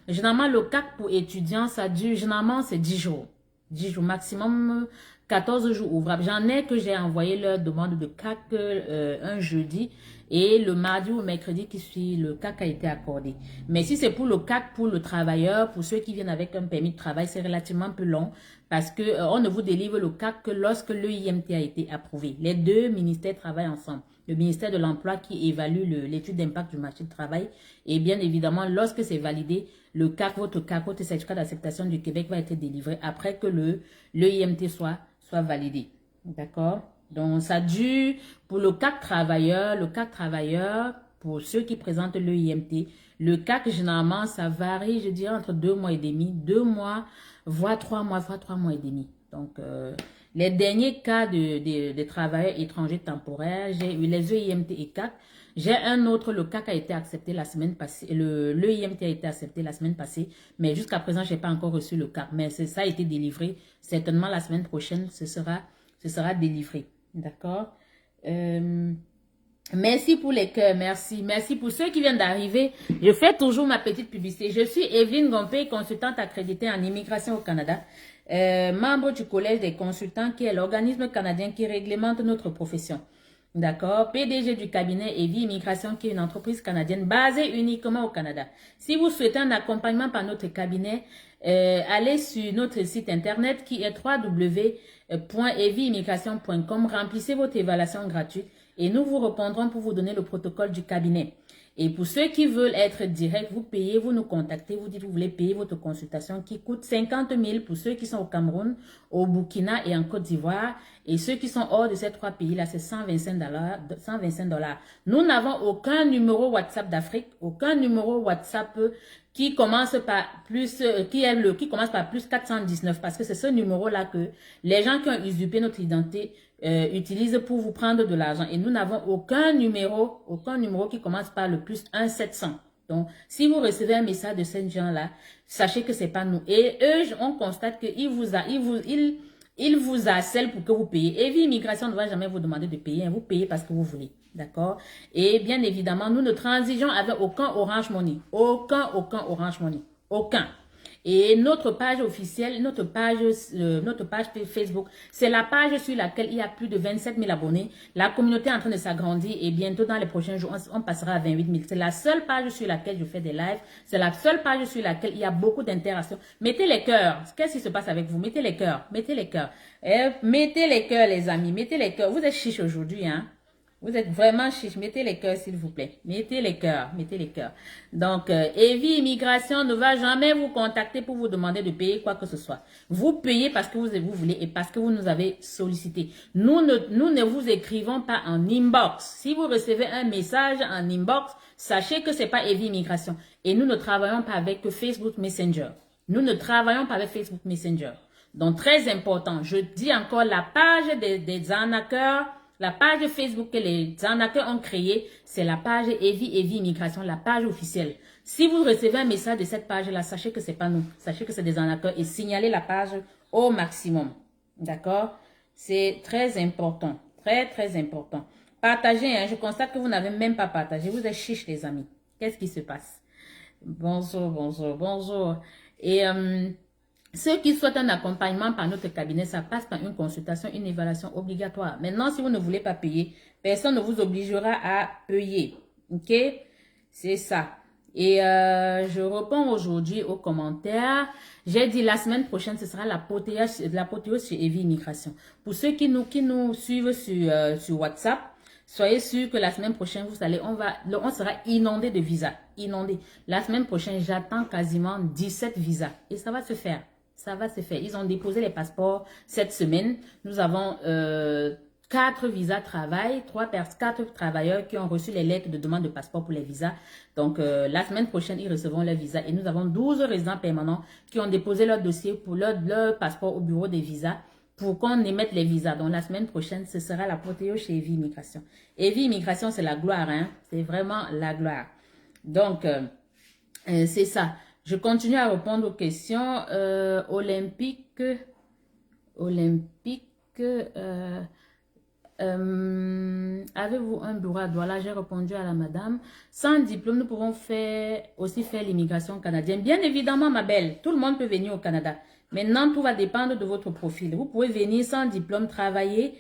généralement le CAC pour étudiants, ça dure, généralement c'est 10 jours. 10 jours maximum, 14 jours ouvrables. J'en ai que j'ai envoyé leur demande de CAC un jeudi et le mardi ou mercredi qui suit, le CAC a été accordé. Mais si c'est pour le CAC pour le travailleur, pour ceux qui viennent avec un permis de travail, c'est relativement plus long parce que on ne vous délivre le CAC que lorsque le IMT a été approuvé. Les deux ministères travaillent ensemble. Le ministère de l'Emploi qui évalue l'étude d'impact du marché du travail. Et bien évidemment, lorsque c'est validé, le CAC, votre certificat d'acceptation du Québec va être délivré après que le IMT soit validé. D'accord? Donc, ça dure pour le CAC travailleur, pour ceux qui présentent le IMT, le CAC, généralement, ça varie, je dirais, entre 2 mois et demi, 2 mois, voire 3 mois, voire 3 mois et demi. Donc, les derniers cas de travailleurs étrangers temporaires, j'ai eu les EIMT et CAC. J'ai un autre, le CAC a été accepté la semaine passée, l'EIMT a été accepté la semaine passée, mais jusqu'à présent, je n'ai pas encore reçu le CAC, mais ça a été délivré. Certainement, la semaine prochaine, ce sera délivré. D'accord? Merci pour les cœurs, merci. Merci pour ceux qui viennent d'arriver. Je fais toujours ma petite publicité. Je suis Evelyne Gompé, consultante accréditée en immigration au Canada, membre du Collège des consultants qui est l'organisme canadien qui réglemente notre profession. D'accord? PDG du cabinet Evie Immigration qui est une entreprise canadienne basée uniquement au Canada. Si vous souhaitez un accompagnement par notre cabinet, allez sur notre site internet qui est www.evieimmigration.com. Remplissez votre évaluation gratuite et nous vous répondrons pour vous donner le protocole du cabinet. Et pour ceux qui veulent être directs, vous payez, vous nous contactez, vous dites que vous voulez payer votre consultation qui coûte 50 000 pour ceux qui sont au Cameroun, au Burkina et en Côte d'Ivoire. Et ceux qui sont hors de ces trois pays-là, c'est 125 $. Nous n'avons aucun numéro WhatsApp d'Afrique, aucun numéro WhatsApp qui commence par plus, qui commence par plus 419 parce que c'est ce numéro-là que les gens qui ont usurpé notre identité utilisent pour vous prendre de l'argent. Et nous n'avons aucun numéro qui commence par le plus 1700. Donc, si vous recevez un message de ces gens-là, sachez que c'est pas nous. Et eux, on constate qu'ils vous harcèlent pour que vous payiez. Evie Immigration ne va jamais vous demander de payer. Vous payez parce que vous voulez. D'accord? Et bien évidemment, nous ne transigeons avec aucun Orange Money. Aucun Orange Money. Aucun. Et notre page officielle, notre page Facebook, c'est la page sur laquelle il y a plus de 27 000 abonnés. La communauté est en train de s'agrandir et bientôt dans les prochains jours, on passera à 28 000. C'est la seule page sur laquelle je fais des lives. C'est la seule page sur laquelle il y a beaucoup d'interactions. Mettez les cœurs. Qu'est-ce qui se passe avec vous? Mettez les cœurs. Mettez les cœurs. Mettez les cœurs, les amis. Mettez les cœurs. Vous êtes chiche aujourd'hui, hein? Vous êtes vraiment chiche. Mettez les cœurs, s'il vous plaît. Mettez les cœurs. Mettez les cœurs. Donc, Evie Immigration ne va jamais vous contacter pour vous demander de payer quoi que ce soit. Vous payez parce que vous voulez et parce que vous nous avez sollicité. Nous ne vous écrivons pas en inbox. Si vous recevez un message en inbox, sachez que c'est pas Evie Immigration. Et nous ne travaillons pas avec Facebook Messenger. Nous ne travaillons pas avec Facebook Messenger. Donc, très important. Je dis encore la page des arnaqueurs. La page Facebook que les arnaqueurs ont créée, c'est la page Evie Immigration, la page officielle. Si vous recevez un message de cette page-là, sachez que c'est pas nous. Sachez que c'est des arnaqueurs et signalez la page au maximum. D'accord? C'est très important. Très, très important. Partagez, hein. Je constate que vous n'avez même pas partagé. Vous êtes chiche, les amis. Qu'est-ce qui se passe? Bonjour, bonjour, bonjour. Et ceux qui souhaitent un accompagnement par notre cabinet, ça passe par une consultation, une évaluation obligatoire. Maintenant, si vous ne voulez pas payer, personne ne vous obligera à payer. OK? C'est ça. Et je réponds aujourd'hui aux commentaires. J'ai dit la semaine prochaine, ce sera l'apothéose chez Evie Immigration. Pour ceux qui nous suivent sur WhatsApp, soyez sûrs que la semaine prochaine, on sera inondé de visas. Inondé. La semaine prochaine, j'attends quasiment 17 visas. Et ça va se faire. Ça va se faire. Ils ont déposé les passeports cette semaine. Nous avons 4 visas travail, 4 travailleurs qui ont reçu les lettres de demande de passeport pour les visas. Donc, la semaine prochaine, ils recevront leurs visas. Et nous avons 12 résidents permanents qui ont déposé leur dossier pour leur passeport au bureau des visas pour qu'on émette les visas. Donc, la semaine prochaine, ce sera l'apothéose chez Evie Immigration. Evie Immigration, c'est la gloire, hein. C'est vraiment la gloire. Donc, c'est ça. Je continue à répondre aux questions. Olympique. Avez-vous un bureau à Douala? J'ai répondu à la madame. Sans diplôme, nous pouvons aussi faire l'immigration canadienne. Bien évidemment, ma belle, tout le monde peut venir au Canada. Maintenant, tout va dépendre de votre profil. Vous pouvez venir sans diplôme, travailler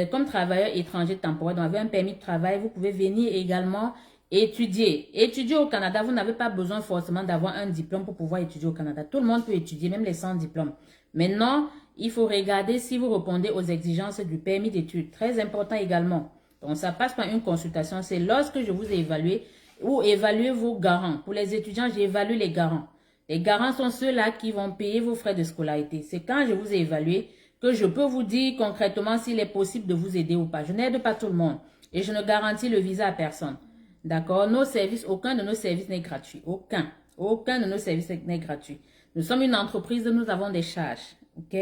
comme travailleur étranger temporaire. Donc, avec un permis de travail, vous pouvez venir également étudier. Étudier au Canada, vous n'avez pas besoin forcément d'avoir un diplôme pour pouvoir étudier au Canada. Tout le monde peut étudier, même les sans diplôme. Maintenant, il faut regarder si vous répondez aux exigences du permis d'études. Très important également. Donc, ça passe par une consultation. C'est lorsque je vous ai évalué ou évaluez vos garants. Pour les étudiants, j'évalue les garants. Les garants sont ceux-là qui vont payer vos frais de scolarité. C'est quand je vous ai évalué que je peux vous dire concrètement s'il est possible de vous aider ou pas. Je n'aide pas tout le monde et je ne garantis le visa à personne. D'accord? Nos services, aucun de nos services n'est gratuit. Aucun de nos services n'est gratuit. Nous sommes une entreprise, nous avons des charges. OK?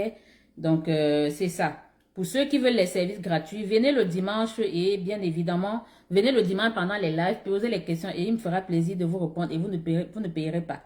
Donc, c'est ça. Pour ceux qui veulent les services gratuits, venez le dimanche et bien évidemment, venez le dimanche pendant les lives, posez les questions et il me fera plaisir de vous répondre et vous ne payerez pas.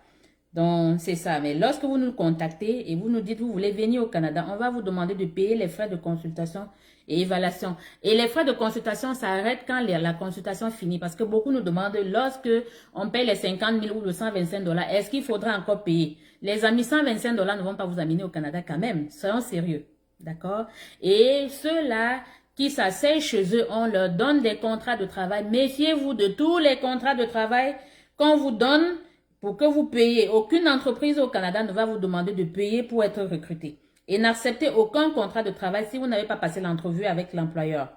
Donc, c'est ça. Mais lorsque vous nous contactez et vous nous dites que vous voulez venir au Canada, on va vous demander de payer les frais de consultation et évaluation. Et les frais de consultation s'arrêtent quand la consultation finit. Parce que beaucoup nous demandent, lorsque on paye les 50 000 ou le 125 $, est-ce qu'il faudra encore payer? Les amis, 125 $ ne vont pas vous amener au Canada quand même. Soyons sérieux. D'accord? Et ceux-là qui s'asseyent chez eux, on leur donne des contrats de travail. Méfiez-vous de tous les contrats de travail qu'on vous donne pour que vous payiez. Aucune entreprise au Canada ne va vous demander de payer pour être recruté. Et n'acceptez aucun contrat de travail si vous n'avez pas passé l'entrevue avec l'employeur.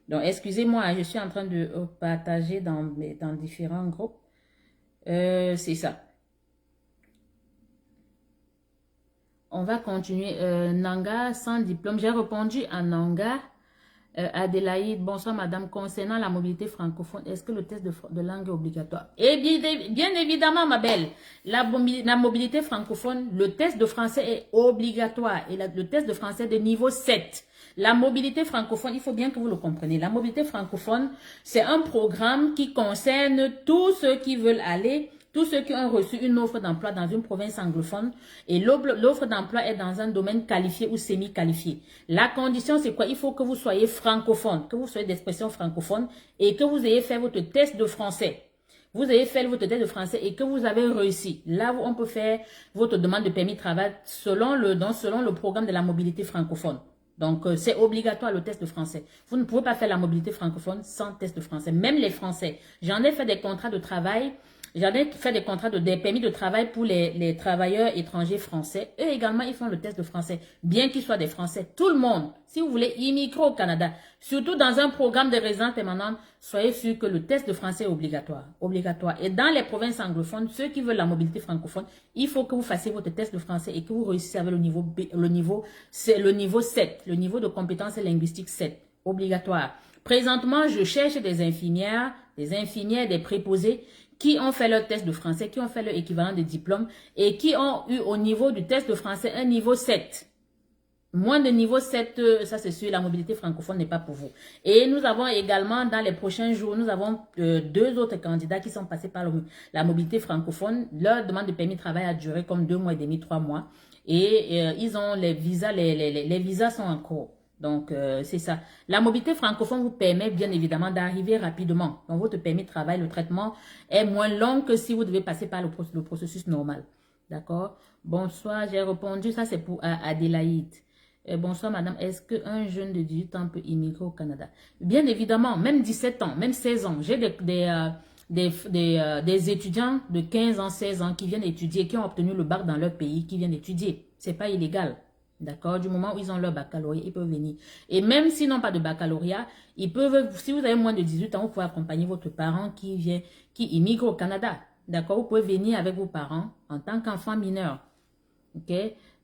Donc, excusez-moi, je suis en train de partager dans différents groupes. C'est ça. On va continuer. Nanga, sans diplôme. J'ai répondu à Nanga. Adélaïde, bonsoir madame. Concernant la mobilité francophone, est-ce que le test de langue est obligatoire? Et bien évidemment, ma belle, la mobilité francophone, le test de français est obligatoire. Et le test de français de niveau 7. La mobilité francophone, il faut bien que vous le compreniez. La mobilité francophone, c'est un programme qui concerne tous ceux qui veulent aller, tous ceux qui ont reçu une offre d'emploi dans une province anglophone et l'offre d'emploi est dans un domaine qualifié ou semi-qualifié. La condition, c'est quoi? Il faut que vous soyez francophone, que vous soyez d'expression francophone et que vous ayez fait votre test de français. Vous avez fait votre test de français et que vous avez réussi. Là, on peut faire votre demande de permis de travail selon le programme de la mobilité francophone. Donc, c'est obligatoire le test de français. Vous ne pouvez pas faire la mobilité francophone sans test de français. Même les Français. J'en ai fait des contrats de travail. J'en ai fait des permis de travail pour les travailleurs étrangers français. Eux également, ils font le test de français, bien qu'ils soient des Français. Tout le monde, si vous voulez immigrer au Canada, surtout dans un programme de résidence permanente, soyez sûr que le test de français est obligatoire. Et dans les provinces anglophones, ceux qui veulent la mobilité francophone, il faut que vous fassiez votre test de français et que vous réussissiez avec c'est le niveau 7, le niveau de compétence linguistique 7, obligatoire. Présentement, je cherche des infirmières, des préposés, qui ont fait leur test de français, qui ont fait leur équivalent de diplôme et qui ont eu au niveau du test de français un niveau 7. Moins de niveau 7, ça c'est sûr, la mobilité francophone n'est pas pour vous. Et nous avons également, dans les prochains jours, nous avons 2 autres candidats qui sont passés par la mobilité francophone. Leur demande de permis de travail a duré comme 2 mois et demi, 3 mois. Et ils ont les visas, les visas sont en cours. Donc, c'est ça. La mobilité francophone vous permet bien évidemment d'arriver rapidement. Donc, votre permis de travail, le traitement est moins long que si vous devez passer par le processus normal. D'accord? Bonsoir, j'ai répondu. Ça, c'est pour Adélaïde. Bonsoir, madame. Est-ce qu'un jeune de 18 ans peut immigrer au Canada? Bien évidemment, même 17 ans, même 16 ans. J'ai des étudiants de 15 ans, 16 ans qui viennent étudier, qui ont obtenu le bac dans leur pays, qui viennent étudier. C'est pas illégal. D'accord? Du moment où ils ont leur baccalauréat, ils peuvent venir. Et même s'ils n'ont pas de baccalauréat, ils peuvent, si vous avez moins de 18 ans, vous pouvez accompagner votre parent qui immigre au Canada. D'accord? Vous pouvez venir avec vos parents en tant qu'enfant mineur. Ok?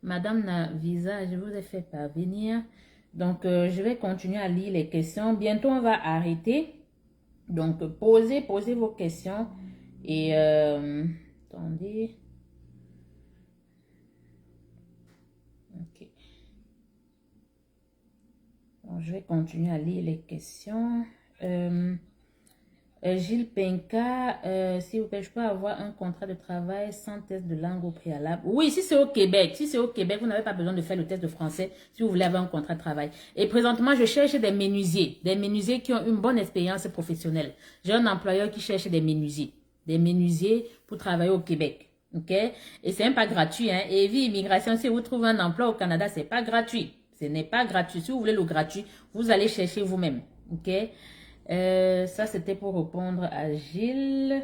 Madame Navisa, je vous ai fait parvenir. Donc, je vais continuer à lire les questions. Bientôt, on va arrêter. Donc, posez vos questions. Et, attendez. Ok. Donc, je vais continuer à lire les questions. Gilles Penka, s'il vous plaît, je peux avoir un contrat de travail sans test de langue au préalable? Oui, si c'est au Québec. Si c'est au Québec, vous n'avez pas besoin de faire le test de français si vous voulez avoir un contrat de travail. Et présentement, je cherche des menuisiers qui ont une bonne expérience professionnelle. J'ai un employeur qui cherche des menuisiers pour travailler au Québec. Ok? Et c'est même pas gratuit, hein. Et vie immigration, si vous trouvez un emploi au Canada, c'est pas gratuit. Ce n'est pas gratuit. Si vous voulez le gratuit, vous allez chercher vous-même. Ok? Ça, c'était pour répondre à Gilles.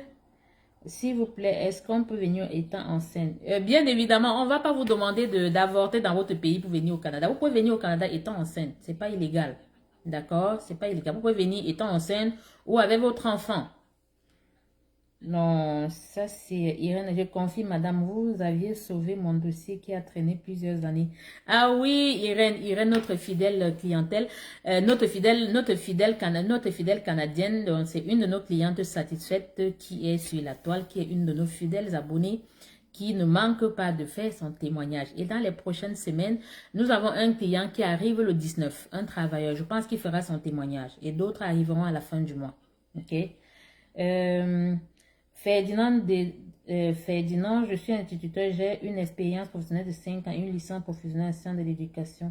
S'il vous plaît, est-ce qu'on peut venir étant enceinte? Bien évidemment, on ne va pas vous demander d'avorter dans votre pays pour venir au Canada. Vous pouvez venir au Canada étant enceinte. Ce n'est pas illégal. D'accord? Ce n'est pas illégal. Vous pouvez venir étant enceinte ou avec votre enfant. Non, ça c'est Irène. Je confie, madame, vous aviez sauvé mon dossier qui a traîné plusieurs années. Ah oui, Irène, notre fidèle clientèle, notre fidèle canadienne, donc c'est une de nos clientes satisfaites qui est sur la toile, qui est une de nos fidèles abonnés, qui ne manque pas de faire son témoignage. Et dans les prochaines semaines, nous avons un client qui arrive le 19, un travailleur. Je pense qu'il fera son témoignage. Et d'autres arriveront à la fin du mois. OK? Ferdinand, je suis instituteur, j'ai une expérience professionnelle de 5 ans, une licence professionnelle en sciences de l'éducation.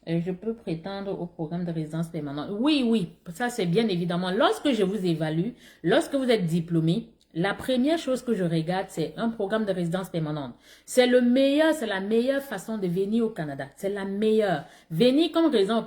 Je peux prétendre au programme de résidence permanente. Oui, oui, ça c'est bien évidemment. Lorsque je vous évalue, lorsque vous êtes diplômé, la première chose que je regarde, c'est un programme de résidence permanente. C'est le meilleur, c'est la meilleure façon de venir au Canada. C'est la meilleure. Venir comme résident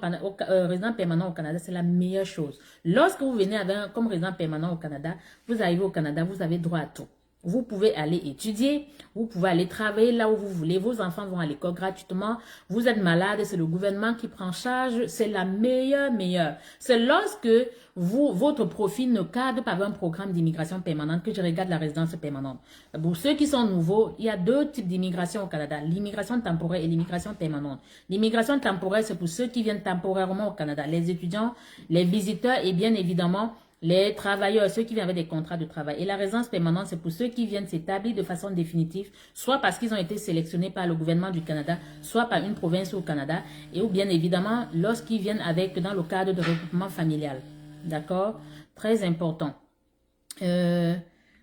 permanent au Canada, c'est la meilleure chose. Lorsque vous venez comme résident permanent au Canada, vous arrivez au Canada, vous avez droit à tout. Vous pouvez aller étudier, vous pouvez aller travailler là où vous voulez, vos enfants vont à l'école gratuitement, vous êtes malade, c'est le gouvernement qui prend charge, c'est la meilleure. C'est lorsque votre profil ne cadre pas avec un programme d'immigration permanente que je regarde la résidence permanente. Pour ceux qui sont nouveaux, il y a deux types d'immigration au Canada, l'immigration temporaire et l'immigration permanente. L'immigration temporaire, c'est pour ceux qui viennent temporairement au Canada, les étudiants, les visiteurs et bien évidemment, les travailleurs, ceux qui viennent avec des contrats de travail. Et la résidence permanente, c'est pour ceux qui viennent s'établir de façon définitive, soit parce qu'ils ont été sélectionnés par le gouvernement du Canada, soit par une province au Canada, et ou bien évidemment, lorsqu'ils viennent dans le cadre de regroupement familial. D'accord? Très important.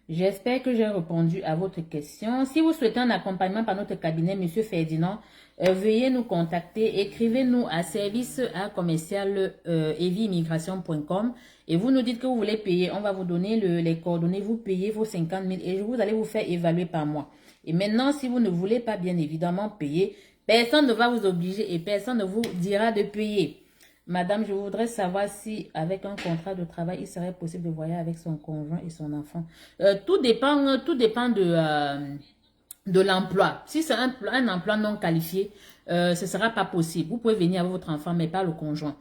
J'espère que j'ai répondu à votre question. Si vous souhaitez un accompagnement par notre cabinet, Monsieur Ferdinand, veuillez nous contacter. Écrivez-nous à service@commercial-eviimmigration.com et vous nous dites que vous voulez payer. On va vous donner les coordonnées. Vous payez vos 50 000 et vous allez vous faire évaluer par mois. Et maintenant, si vous ne voulez pas bien évidemment payer, personne ne va vous obliger et personne ne vous dira de payer. Madame, je voudrais savoir si, avec un contrat de travail, il serait possible de voyager avec son conjoint et son enfant. Tout dépend de l'emploi. Si c'est un emploi non qualifié, ce ne sera pas possible. Vous pouvez venir avec votre enfant, mais pas le conjoint.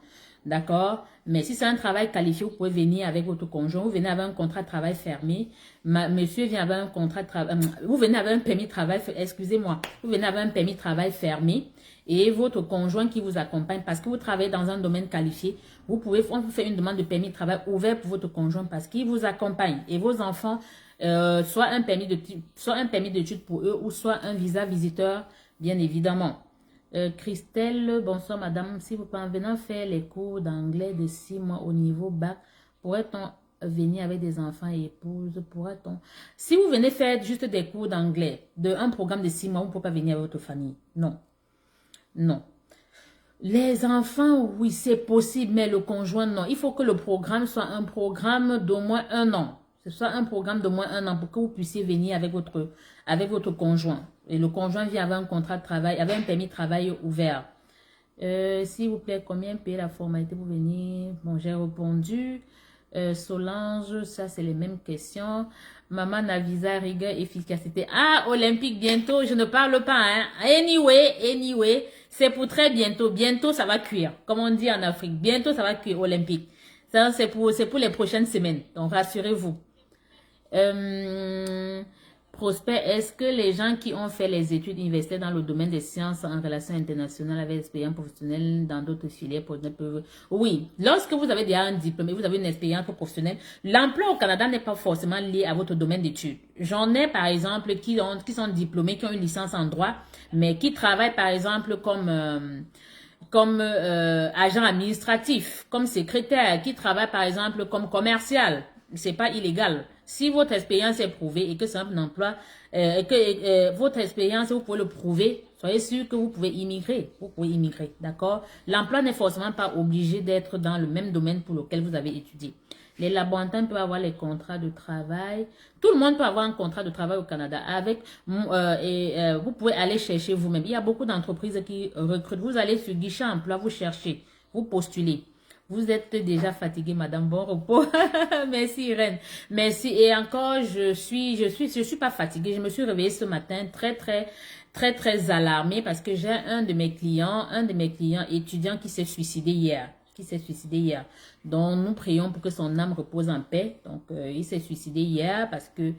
D'accord? Mais si c'est un travail qualifié, vous pouvez venir avec votre conjoint. Vous venez avec un contrat de travail fermé. Monsieur vient avec un contrat de travail. Vous venez avec un permis de travail, excusez-moi. Vous venez avec un permis de travail fermé. Et votre conjoint qui vous accompagne parce que vous travaillez dans un domaine qualifié, on vous fait une demande de permis de travail ouvert pour votre conjoint parce qu'il vous accompagne. Et vos enfants, soit un permis d'études pour eux ou soit un visa visiteur, bien évidemment. Christelle, bonsoir madame. Si vous pouvez en venant faire les cours d'anglais de 6 mois au niveau bac, pourrait-on venir avec des enfants et épouses? Pourrait-on? Si vous venez faire juste des cours d'anglais, un programme de 6 mois, vous ne pouvez pas venir avec votre famille. Non. Non. Les enfants, oui, c'est possible, mais le conjoint, non. Il faut que le programme soit un programme d'au moins 1 an. Ce soit un programme d'au moins 1 an pour que vous puissiez venir avec votre conjoint. Et le conjoint vient avec un contrat de travail, avec un permis de travail ouvert. S'il vous plaît, combien payer la formalité pour venir? Bon, j'ai répondu. Solange, ça c'est les mêmes questions. Maman Navisa, rigueur, efficacité. Ah, Olympique, bientôt, je ne parle pas, hein. Anyway, c'est pour très bientôt. Bientôt, ça va cuire. Comme on dit en Afrique. Bientôt, ça va cuire, Olympique. Ça, c'est pour les prochaines semaines. Donc, rassurez-vous. Prosper, est-ce que les gens qui ont fait les études universitaires dans le domaine des sciences en relations internationales avec expérience professionnelle dans d'autres filières peuvent... Oui, lorsque vous avez déjà un diplôme et vous avez une expérience professionnelle, l'emploi au Canada n'est pas forcément lié à votre domaine d'études. J'en ai par exemple qui sont diplômés, qui ont une licence en droit, mais qui travaillent par exemple comme agent administratif, comme secrétaire, qui travaillent par exemple comme commercial. C'est pas illégal. Si votre expérience est prouvée et que c'est un emploi, votre expérience, vous pouvez le prouver, soyez sûr que vous pouvez immigrer. Vous pouvez immigrer, d'accord? L'emploi n'est forcément pas obligé d'être dans le même domaine pour lequel vous avez étudié. Les laborantins peuvent avoir les contrats de travail. Tout le monde peut avoir un contrat de travail au Canada. Vous pouvez aller chercher vous-même. Il y a beaucoup d'entreprises qui recrutent. Vous allez sur guichet emploi, vous cherchez, vous postulez. Vous êtes déjà fatiguée, madame. Bon repos. Merci, Irène. Merci. Et encore, je suis pas fatiguée. Je me suis réveillée ce matin très alarmée parce que j'ai un de mes clients étudiant qui s'est suicidé hier. Donc, nous prions pour que son âme repose en paix. Donc, il s'est suicidé hier parce que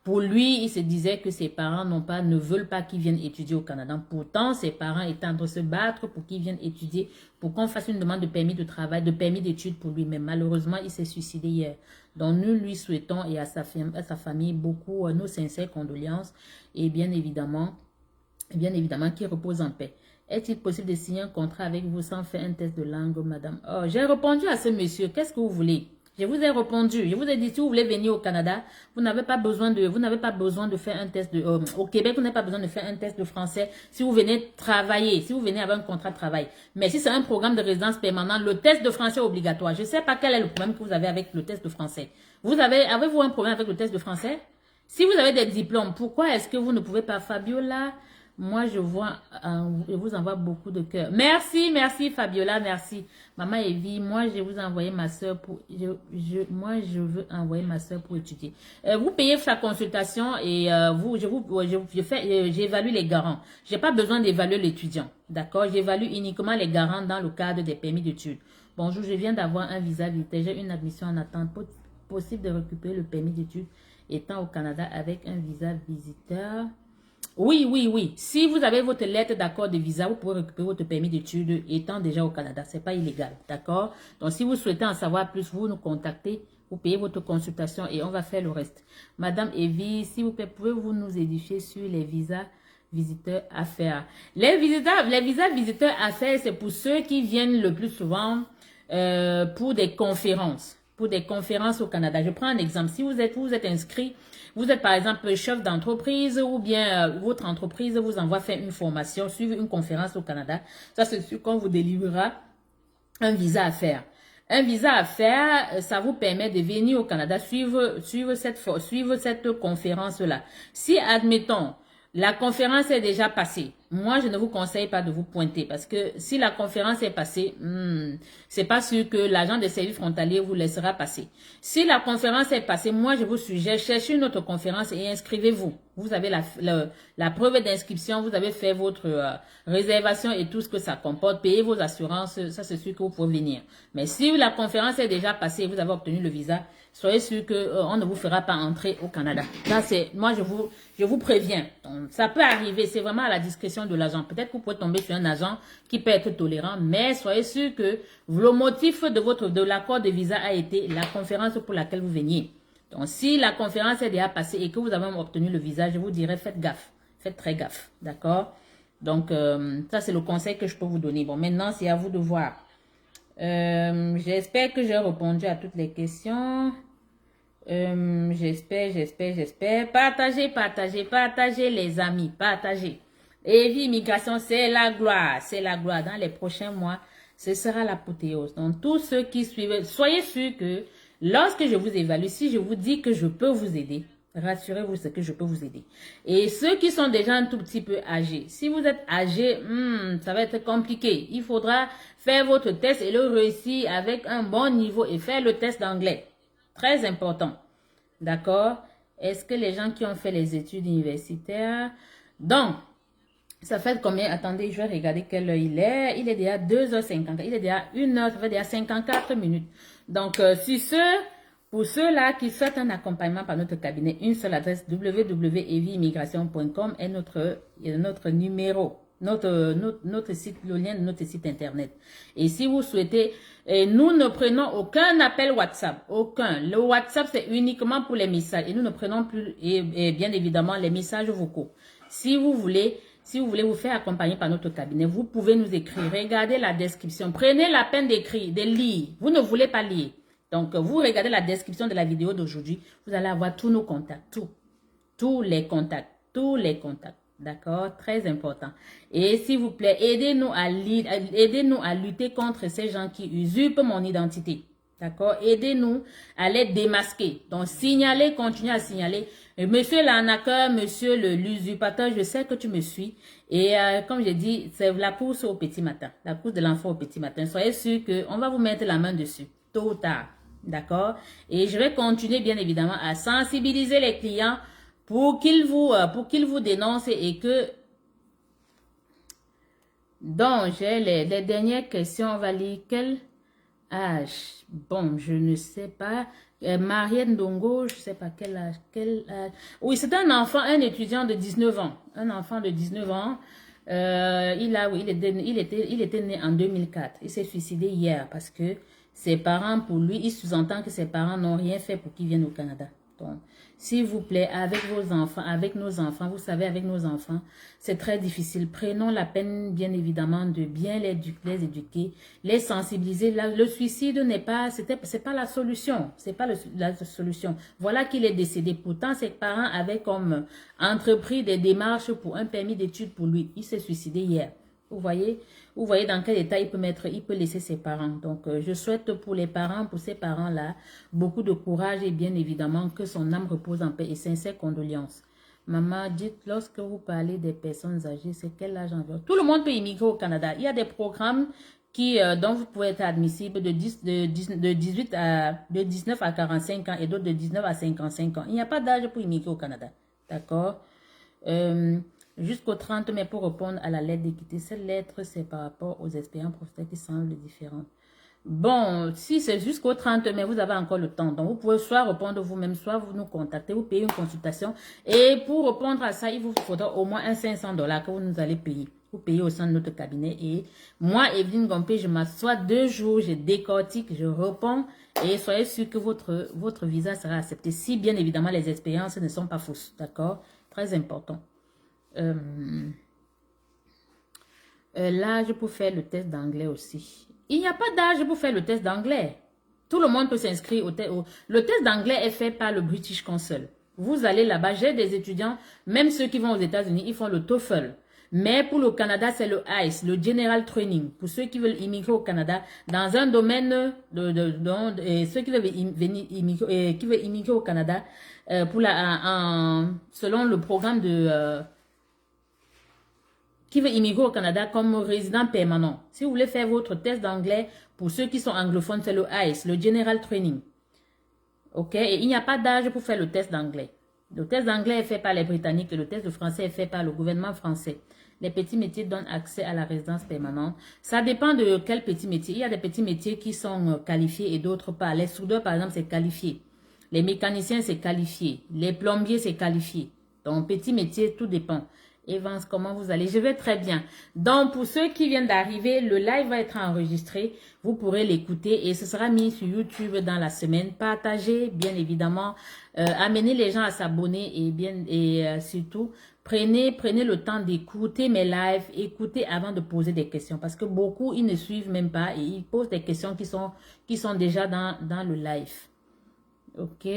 Pour lui, il se disait que ses parents ne veulent pas qu'il vienne étudier au Canada. Pourtant, ses parents étaient en train de se battre pour qu'il vienne étudier, pour qu'on fasse une demande de permis de travail, de permis d'études pour lui. Mais malheureusement, il s'est suicidé hier. Donc, nous lui souhaitons et à sa famille beaucoup nos sincères condoléances et bien évidemment qu'il repose en paix. Est-il possible de signer un contrat avec vous sans faire un test de langue, madame? Oh, j'ai répondu à ce monsieur. Qu'est-ce que vous voulez? Je vous ai répondu. Je vous ai dit, si vous voulez venir au Canada, vous n'avez pas besoin de faire un test de... au Québec, vous n'avez pas besoin de faire un test de français si vous venez travailler, si vous venez avec un contrat de travail. Mais si c'est un programme de résidence permanente, le test de français est obligatoire. Je ne sais pas quel est le problème que vous avez avec le test de français. Avez-vous un problème avec le test de français? Si vous avez des diplômes, pourquoi est-ce que vous ne pouvez pas, Fabiola? Moi, je vous envoie beaucoup de cœur. Merci, merci Fabiola, merci. Maman Evie, moi, je vous ai envoyé ma soeur pour... moi, je veux envoyer ma soeur pour étudier. Vous payez sa consultation et j'évalue les garants. Je n'ai pas besoin d'évaluer l'étudiant, d'accord? J'évalue uniquement les garants dans le cadre des permis d'études. Bonjour, je viens d'avoir un visa vitesse. J'ai une admission en attente. Possible de récupérer le permis d'études étant au Canada avec un visa visiteur. Oui, oui, oui. Si vous avez votre lettre d'accord de visa, vous pouvez récupérer votre permis d'études étant déjà au Canada. Ce n'est pas illégal, d'accord? Donc, si vous souhaitez en savoir plus, vous nous contactez, vous payez votre consultation et on va faire le reste. Madame Evie, s'il vous plaît, pouvez-vous nous édifier sur les visas visiteurs affaires? Les visas visiteurs affaires, c'est pour ceux qui viennent le plus souvent pour des conférences. Pour des conférences au Canada. Je prends un exemple. Si vous êtes inscrit, vous êtes par exemple chef d'entreprise ou bien votre entreprise vous envoie faire une formation, suivre une conférence au Canada. Ça, c'est sûr qu'on vous délivrera un visa à faire. Un visa à faire, ça vous permet de venir au Canada suivre cette conférence-là. Si, admettons, la conférence est déjà passée, moi, je ne vous conseille pas de vous pointer parce que si la conférence est passée, c'est pas sûr que l'agent des services frontaliers vous laissera passer. Si la conférence est passée, moi, je vous suggère, cherchez une autre conférence et inscrivez-vous. Vous avez la preuve d'inscription, vous avez fait votre réservation et tout ce que ça comporte, payez vos assurances, ça c'est sûr que vous pouvez venir. Mais si la conférence est déjà passée et vous avez obtenu le visa, soyez sûr qu'on ne vous fera pas entrer au Canada. Là, moi, je vous préviens. Donc, ça peut arriver, c'est vraiment à la discrétion de l'agent. Peut-être que vous pouvez tomber sur un agent qui peut être tolérant, mais soyez sûr que le motif de l'accord de visa a été la conférence pour laquelle vous veniez. Donc, si la conférence est déjà passée et que vous avez obtenu le visa, je vous dirais faites gaffe. Faites très gaffe, d'accord? Donc, ça, c'est le conseil que je peux vous donner. Bon, maintenant, c'est à vous de voir. J'espère que j'ai répondu à toutes les questions. J'espère. Partagez les amis. Partagez. Et vie, immigration, c'est la gloire. C'est la gloire. Dans les prochains mois, ce sera l'apothéose. Donc, tous ceux qui suivent, soyez sûrs que lorsque je vous évalue, si je vous dis que je peux vous aider, rassurez-vous, c'est que je peux vous aider. Et ceux qui sont déjà un tout petit peu âgés, si vous êtes âgé, ça va être compliqué. Il faudra faire votre test et le réussir avec un bon niveau et faire le test d'anglais. Très important. D'accord? Est-ce que les gens qui ont fait les études universitaires... Donc, ça fait combien? Attendez, je vais regarder quelle heure il est. Il est déjà 2h50. Il est déjà 1h, ça fait déjà 54 minutes. Donc, pour ceux-là qui souhaitent un accompagnement par notre cabinet, une seule adresse www.eviimmigration.com est notre numéro. Notre site, le lien de notre site internet. Et si vous souhaitez, nous ne prenons aucun appel WhatsApp, aucun. Le WhatsApp, c'est uniquement pour les messages et nous ne prenons plus, et bien évidemment, les messages vocaux. Si vous voulez vous faire accompagner par notre cabinet, vous pouvez nous écrire. Regardez la description. Prenez la peine d'écrire, de lire. Vous ne voulez pas lire. Donc, vous regardez la description de la vidéo d'aujourd'hui. Vous allez avoir tous nos contacts, tous les contacts. D'accord? Très important. Et s'il vous plaît, aidez-nous à lutter contre ces gens qui usurpent mon identité. D'accord? Aidez-nous à les démasquer. Donc, signalez, continuez à signaler. Monsieur l'arnaqueur, monsieur l'usurpateur, je sais que tu me suis. Et comme j'ai dit, c'est la course au petit matin. La course de l'enfant au petit matin. Soyez sûr qu'on va vous mettre la main dessus, tôt ou tard. D'accord? Et je vais continuer, bien évidemment, à sensibiliser les clients pour qu'ils vous dénoncent et que... Donc, j'ai les dernières questions. On va lire quel âge? Bon, je ne sais pas. Mariette Ndongo, je ne sais pas quel âge, Oui, c'est un enfant, un étudiant de 19 ans. Un enfant de 19 ans. Oui, il était né en 2004. Il s'est suicidé hier parce que ses parents, pour lui, il sous-entend que ses parents n'ont rien fait pour qu'il vienne au Canada. Donc, s'il vous plaît, avec vos enfants, avec nos enfants, vous savez, avec nos enfants, c'est très difficile. Prenons la peine, bien évidemment, de bien les éduquer, les sensibiliser. Le suicide n'est pas, c'est pas la solution. C'est pas la solution. Voilà qu'il est décédé. Pourtant, ses parents avaient comme entrepris des démarches pour un permis d'études pour lui. Il s'est suicidé hier. Vous voyez dans quel état il peut laisser ses parents. Donc, je souhaite pour les parents, pour ces parents-là, beaucoup de courage et bien évidemment que son âme repose en paix et sincères condoléances. Maman, dites, lorsque vous parlez des personnes âgées, c'est quel âge environ? Tout le monde peut immigrer au Canada. Il y a des programmes dont vous pouvez être admissible de 19 à 45 ans et d'autres de 19 à 55 ans. Il n'y a pas d'âge pour immigrer au Canada. D'accord? Jusqu'au 30 mai pour répondre à la lettre d'équité. Cette lettre, c'est par rapport aux expériences professionnelles qui semblent différentes. Bon, si c'est jusqu'au 30 mai, vous avez encore le temps. Donc, vous pouvez soit répondre vous-même, soit vous nous contactez, vous payez une consultation. Et pour répondre à ça, il vous faudra au moins un 500 $ que vous nous allez payer. Vous payez au sein de notre cabinet. Et moi, Evelyne Gompé, je m'assois 2 jours, je décortique, je réponds. Et soyez sûr que votre visa sera accepté. Si, bien évidemment, les expériences ne sont pas fausses. D'accord? Très important. L'âge pour faire le test d'anglais aussi. Il n'y a pas d'âge pour faire le test d'anglais. Tout le monde peut s'inscrire au test. Le test d'anglais est fait par le British Council. Vous allez là-bas, j'ai des étudiants, même ceux qui vont aux États-Unis, ils font le TOEFL. Mais pour le Canada, c'est le ICE, le General Training. Pour ceux qui veulent immigrer au Canada, dans un domaine, ceux qui veulent immigrer au Canada, selon le programme qui veut immigrer au Canada comme résident permanent. Si vous voulez faire votre test d'anglais, pour ceux qui sont anglophones, c'est le ICE, le General Training. Ok? Et il n'y a pas d'âge pour faire le test d'anglais. Le test d'anglais est fait par les Britanniques et le test de français est fait par le gouvernement français. Les petits métiers donnent accès à la résidence permanente. Ça dépend de quel petit métier. Il y a des petits métiers qui sont qualifiés et d'autres pas. Les soudeurs, par exemple, c'est qualifié. Les mécaniciens, c'est qualifié. Les plombiers, c'est qualifié. Donc, petit métier, tout dépend. Evans, comment vous allez? Je vais très bien. Donc, pour ceux qui viennent d'arriver, le live va être enregistré. Vous pourrez l'écouter et ce sera mis sur YouTube dans la semaine. Partagez, bien évidemment. Amenez les gens à s'abonner et surtout, prenez le temps d'écouter mes lives. Écoutez avant de poser des questions parce que beaucoup, ils ne suivent même pas et ils posent des questions qui sont déjà dans le live. Ok,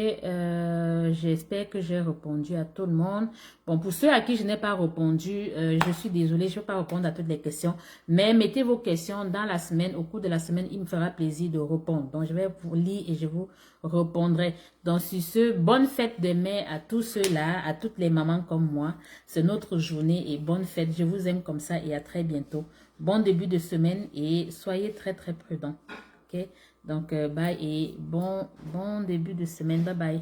j'espère que j'ai répondu à tout le monde. Bon, pour ceux à qui je n'ai pas répondu, je suis désolée, je ne vais pas répondre à toutes les questions. Mais mettez vos questions dans la semaine, au cours de la semaine, il me fera plaisir de répondre. Donc, je vais vous lire et je vous répondrai. Donc, sur ce, bonne fête de mai à tous ceux-là, à toutes les mamans comme moi. C'est notre journée et bonne fête. Je vous aime comme ça et à très bientôt. Bon début de semaine et soyez très, très prudents. Ok? Donc, bye et bon début de semaine. Bye bye.